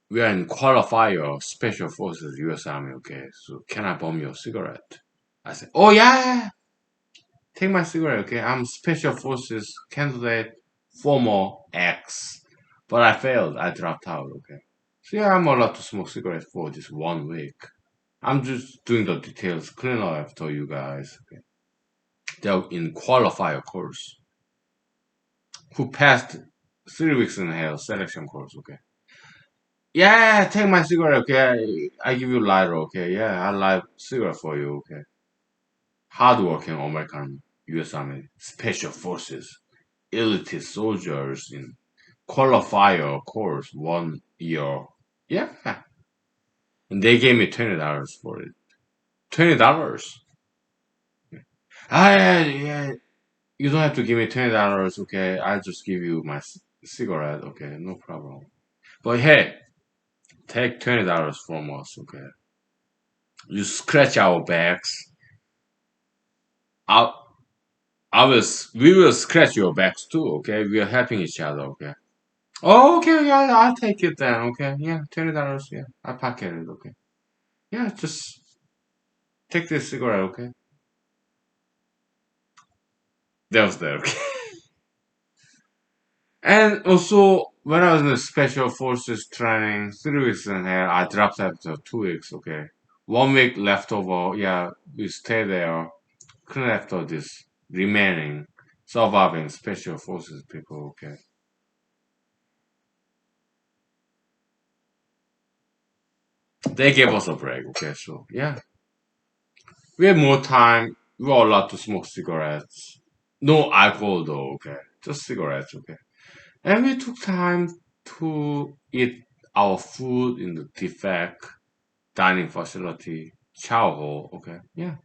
we are in qualifier special forces U.S. Army, okay, so can I bum your cigarette? I said, oh yeah, take my cigarette, okay. I'm special forces candidate former X, but I failed. I dropped out, okay. So yeah, I'm allowed to smoke cigarettes for this 1 week. I'm just doing the details, clean up after you guys. Okay. They're in qualifier course. Who passed 3 weeks in hell selection course, okay. Yeah, take my cigarette, okay. I give you lighter, okay. Yeah, I light cigarette for you, okay. Hardworking American U.S. Army Special Forces, elite soldiers in qualifier course 1 year. Yeah, and they gave me $20 for it. $20. Ah, yeah, yeah. You don't have to give me $20. Okay, I'll just give you my cigarette. Okay, no problem. But hey, take $20 from us. Okay, you scratch our backs. I, we will scratch your backs too. Okay, we are helping each other. Okay. Oh, okay, yeah, I'll take it then. Okay, yeah, $20. Yeah, I pocket it. Okay, yeah, just take this cigarette. Okay, that was that. Okay. And also, when I was in the special forces training, 3 weeks in here, I dropped after 2 weeks, okay. 1 week left over, yeah, we stay there, clean after this remaining, surviving special forces people, okay. They gave us a break, okay, so yeah. We had more time, we were allowed to smoke cigarettes. No alcohol though, okay. Just cigarettes, okay. And we took time to eat our food in the defect dining facility, chow hall. Okay, yeah.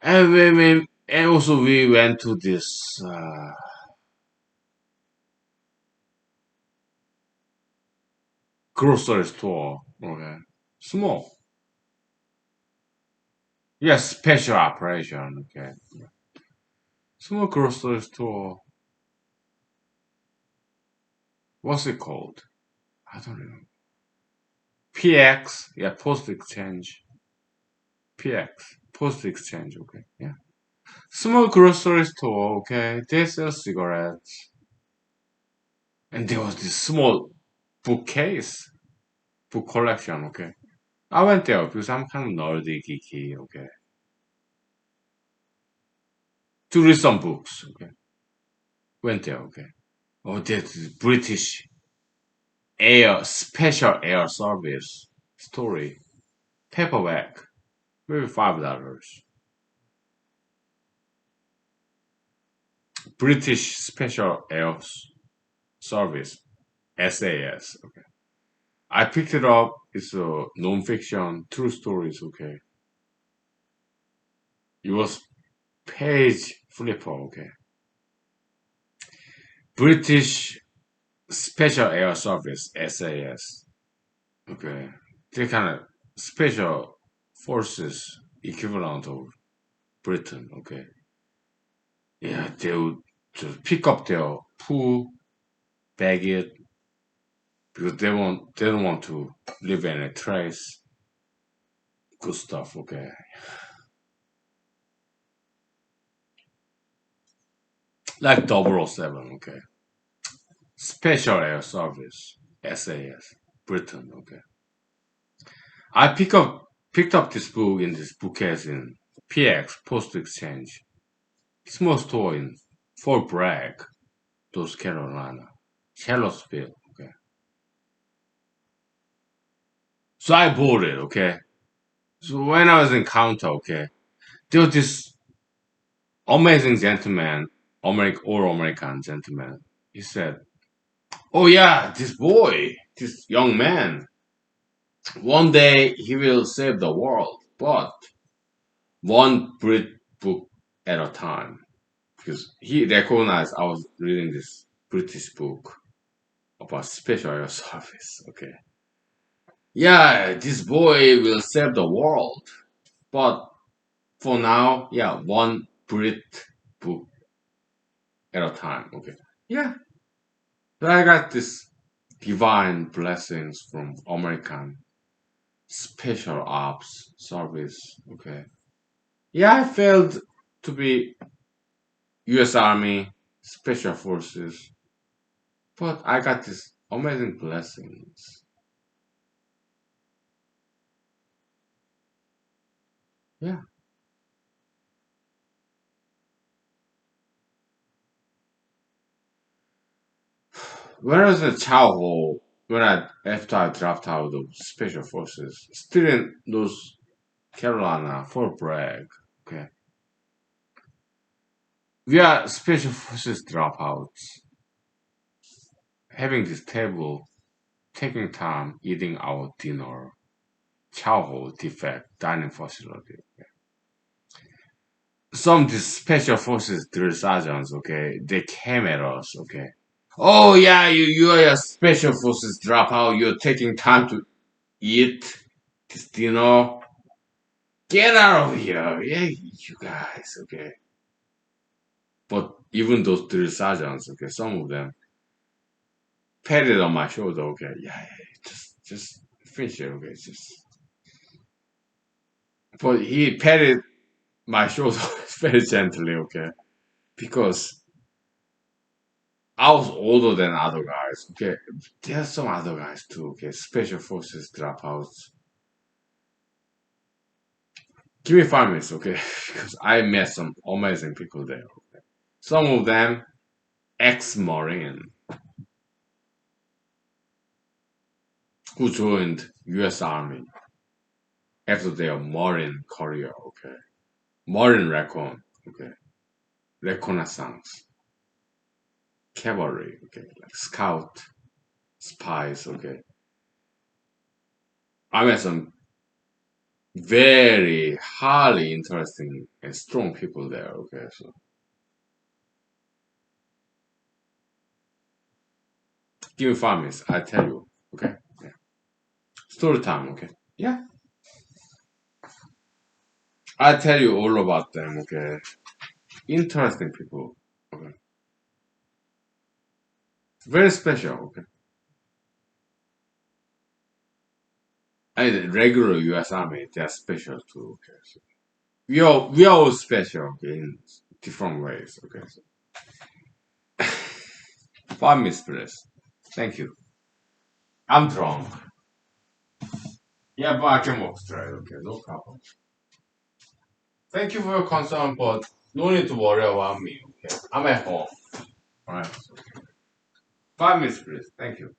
And also we went to this grocery store. Okay, small. Yes, special operation. Okay, small grocery store. What's it called? I don't know. PX. Yeah, post exchange. PX. Post exchange. Okay, yeah. Small grocery store. Okay, they sell cigarettes, and there was this small bookcase, book collection. Okay. I went there because I'm kind of nerdy, geeky, okay. To read some books, okay. Went there, okay. Oh, that's British special air service story. Paperback, maybe $5. British Special Air Service, SAS, okay. I picked it up. It's a non-fiction, true stories, okay. It was page flipper, okay. British Special Air Service, SAS. Okay. They kind of special forces equivalent of Britain. Okay. Yeah, they would just pick up their food, bag it, because they don't want to leave any trace. Good stuff. Okay, like 007. Okay, Special Air Service SAS Britain. Okay, I picked up this book in this bookcase in PX Post Exchange, small store in Fort Bragg, North Carolina, Charlottesville. Okay, so I bought it. Okay, so when I was in counter, okay, there was this amazing gentleman, all American gentleman. He said, "Oh yeah, this boy, this young man, one day he will save the world, but one Brit book at a time." Because he recognized I was reading this British book about special air service. Okay, yeah, this boy will save the world, but for now, yeah, one Brit book at a time. Okay, yeah, but I got this divine blessings from American special ops service. Okay, yeah, I failed to be U.S. Army Special Forces, but I got these amazing blessings. Yeah, when I was in childhood, when I after I dropped out of Special Forces, still in those Carolina Fort Bragg. Okay, we are Special Forces dropouts having this table, taking time eating our dinner, childhood defect dining facility. Some of these special forces drill sergeants, okay, they came at us, okay. Oh yeah, you are a special forces dropout. You're taking time to eat this dinner. Get out of here, yeah, you guys, okay. But even those drill sergeants, okay, some of them patted on my shoulder, okay. Yeah, yeah, just finish it, okay. Just, but he patted my shoulder very gently, okay, because I was older than other guys. Okay, there's some other guys too. Okay, special forces dropouts. Give me 5 minutes, okay? Because I met some amazing people there. Some of them ex-marine who joined U.S. Army after their marine career. Okay, marine recon. Okay, reconnaissance, cavalry. Okay, like scout, spies. Okay, I met some very highly interesting and strong people there. Okay, so give me 5 minutes. I tell you. Okay. Yeah. Story time. Okay. Yeah. I tell you all about them. Okay. Interesting people. Okay. Very special. Okay. And regular U.S. Army, they are special too. Okay. So we are all special. Okay, in different ways. Okay. So 5 minutes, please. Thank you. I'm drunk. Yeah, but I can walk straight. Okay. No problem. Thank you for your concern, but no need to worry about me. Okay. I'm at home. All right. So 5 minutes, please. Thank you.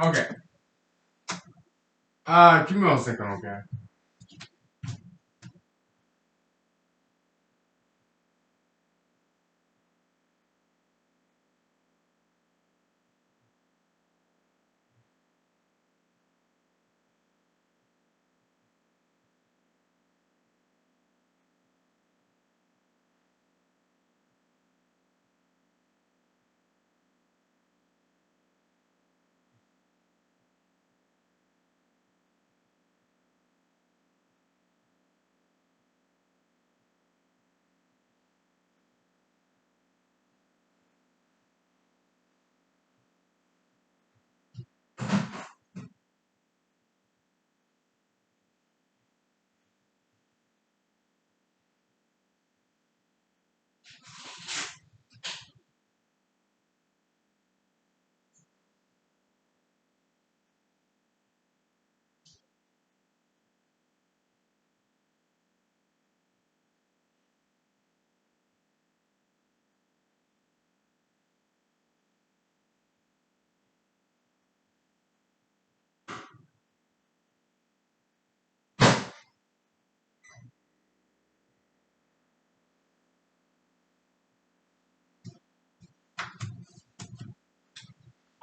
Okay. Give me 1 second, okay?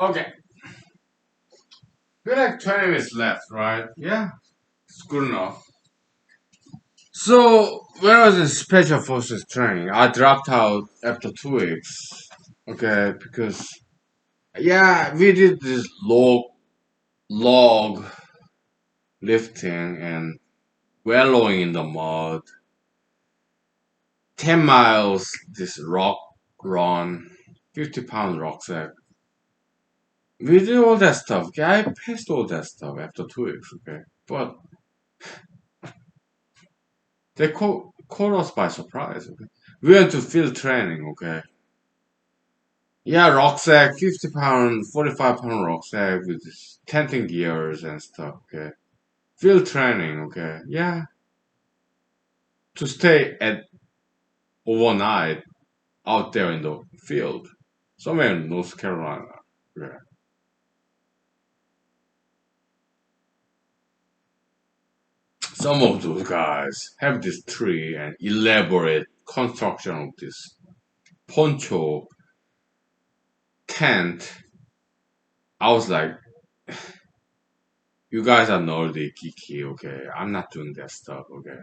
Okay. We like 20 minutes left, right? Yeah, it's good enough. So, when I was in Special Forces training, I dropped out after 2 weeks. Okay, because, yeah, we did this log lifting and wallowing in the mud, 10 miles, this rock run, 50-pound rucksack. We did all that stuff. Okay, I passed all that stuff after 2 weeks. Okay, but they caught us by surprise. Okay, we went to field training. Okay, yeah, rucksack, 50-pound, 45-pound rucksack with this tenting gears and stuff. Okay, field training. Okay, yeah, to stay at overnight out there in the field, somewhere in North Carolina. Yeah. Some of those guys have this tree and elaborate construction of this poncho tent. I was like, you guys are nerdy, geeky, okay? I'm not doing that stuff, okay?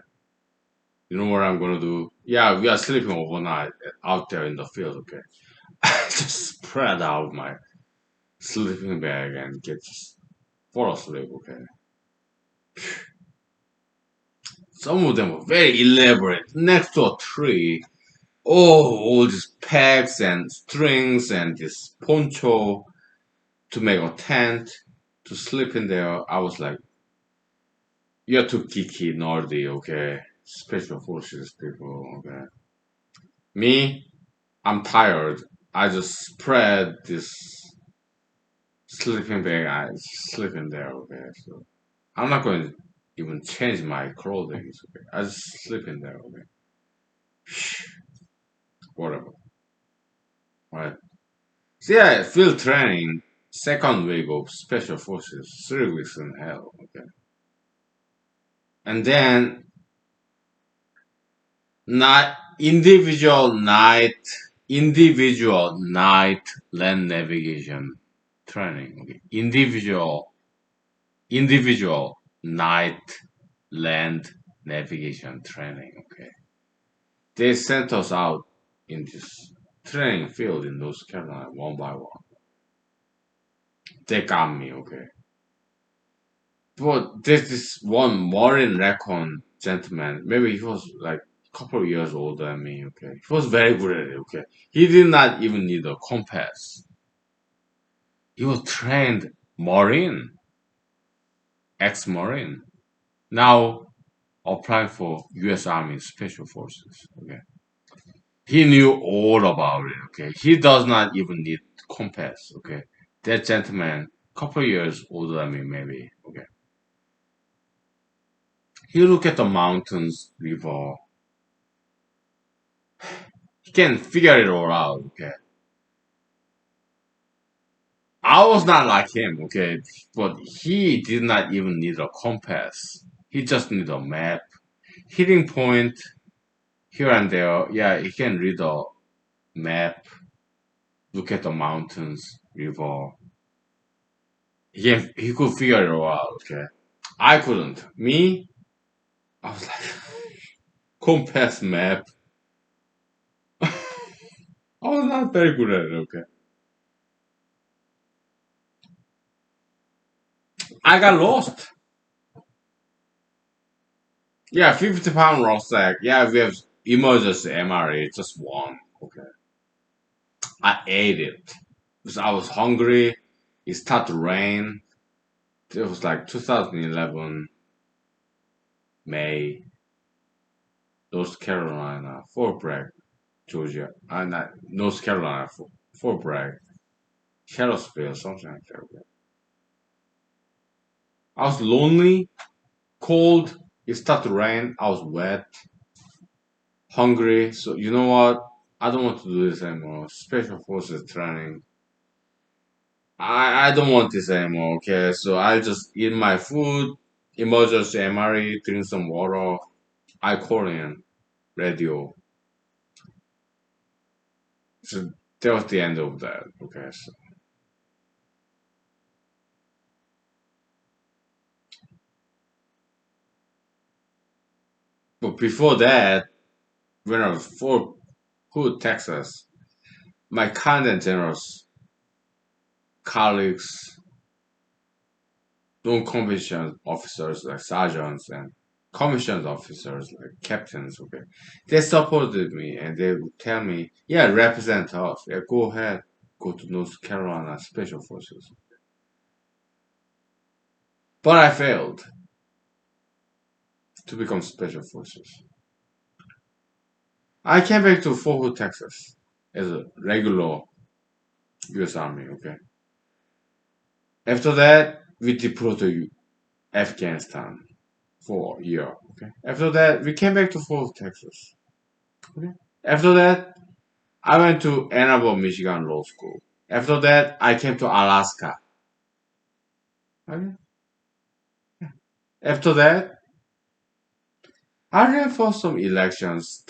You know what I'm gonna do? Yeah, we are sleeping overnight out there in the field, okay? I just spread out my sleeping bag and get just fall asleep, okay? Some of them were very elaborate, next to a tree. Oh, all these pegs and strings and this poncho to make a tent to sleep in there. I was like, you're too geeky, nerdy, okay? Special forces people, okay? Me, I'm tired. I just spread this sleeping bag. I sleep in there, okay? So I'm not going to even change my clothing, okay? I just sleep in there, okay? Whatever, right? So yeah, field training, second week of special forces, 3 weeks in hell, okay? And then not individual night land navigation training. Okay, individual night land navigation training. Okay, they sent us out in this training field in North Carolina one by one. They got me. Okay, but there's this one Marine Recon gentleman. Maybe he was like a couple of years older than me. Okay, he was very good at it. Okay, he did not even need a compass. He was trained Marine, ex-Marine. Now applying for U.S. Army Special Forces. Okay, he knew all about it. Okay, he does not even need compass. Okay, that gentleman, couple of years older than me, maybe. Okay, he look at the mountains, river. He can figure it all out. Okay, I was not like him, okay, but he did not even need a compass. He just need a map, hitting point here and there. Yeah, he can read a map, look at the mountains, river. He could figure it all out. Okay, I couldn't. Me, I was like compass map. I was not very good at it. Okay, I got lost. Yeah, 50 pound rucksack. Yeah, we have emergency MRE, just one. Okay, I ate it because I was hungry. It started to rain. It was like 2011 May, North Carolina, Fort Bragg, Georgia. Not North Carolina, Fort Bragg, Charlottesville, something like that. Okay. I was lonely, cold. It started to rain. I was wet, hungry. So you know what? I don't want to do this anymore. Special forces training. I don't want this anymore. Okay, so I just eat my food, emergency MRE, drink some water. I call in radio. So that was the end of that. Okay, so but before that, when I was Fort Hood, Texas, my kind and generous colleagues, non-commissioned officers like sergeants and commissioned officers like captains, okay, they supported me and they would tell me, yeah, represent us. Yeah, go ahead, go to North Carolina Special Forces. But I failed to become Special Forces. I came back to Fort Hood, Texas as a regular US Army, okay. After that, we deployed to Afghanistan for a year, okay. After that, we came back to Fort Hood, Texas. Okay. After that, I went to Ann Arbor, Michigan Law School. After that, I came to Alaska. Okay. After that, I ran for some elections,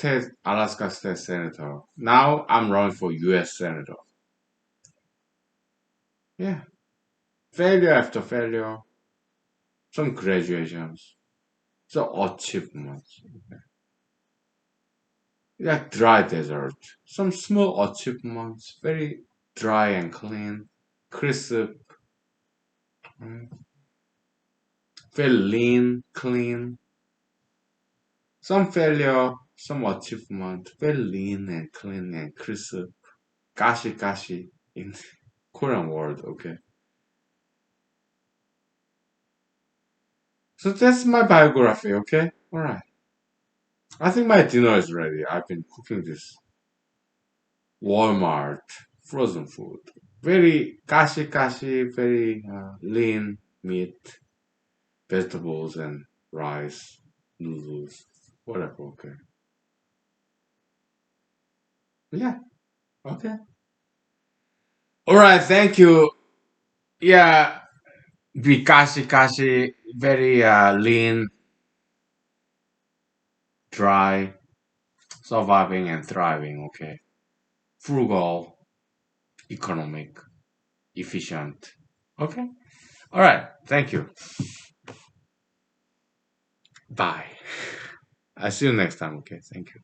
Alaska State Senator. Now I'm running for US Senator. Yeah. Failure after failure, some graduations, some achievements. Like dry desert, some small achievements, very dry and clean, crisp, mm, very lean, clean. Some failure, some achievement, very lean and clean and crisp. Gashi gashi in Korean word, okay. So that's my biography, okay? Alright. I think my dinner is ready. I've been cooking this Walmart frozen food. Very kashi, very lean meat, vegetables and rice, noodles, whatever, okay. Yeah, okay. Alright, thank you. Yeah, be kashi, very lean, dry, surviving and thriving, okay. Frugal, economic, efficient. Okay. Alright, thank you. Bye. I'll see you next time, okay. Thank you.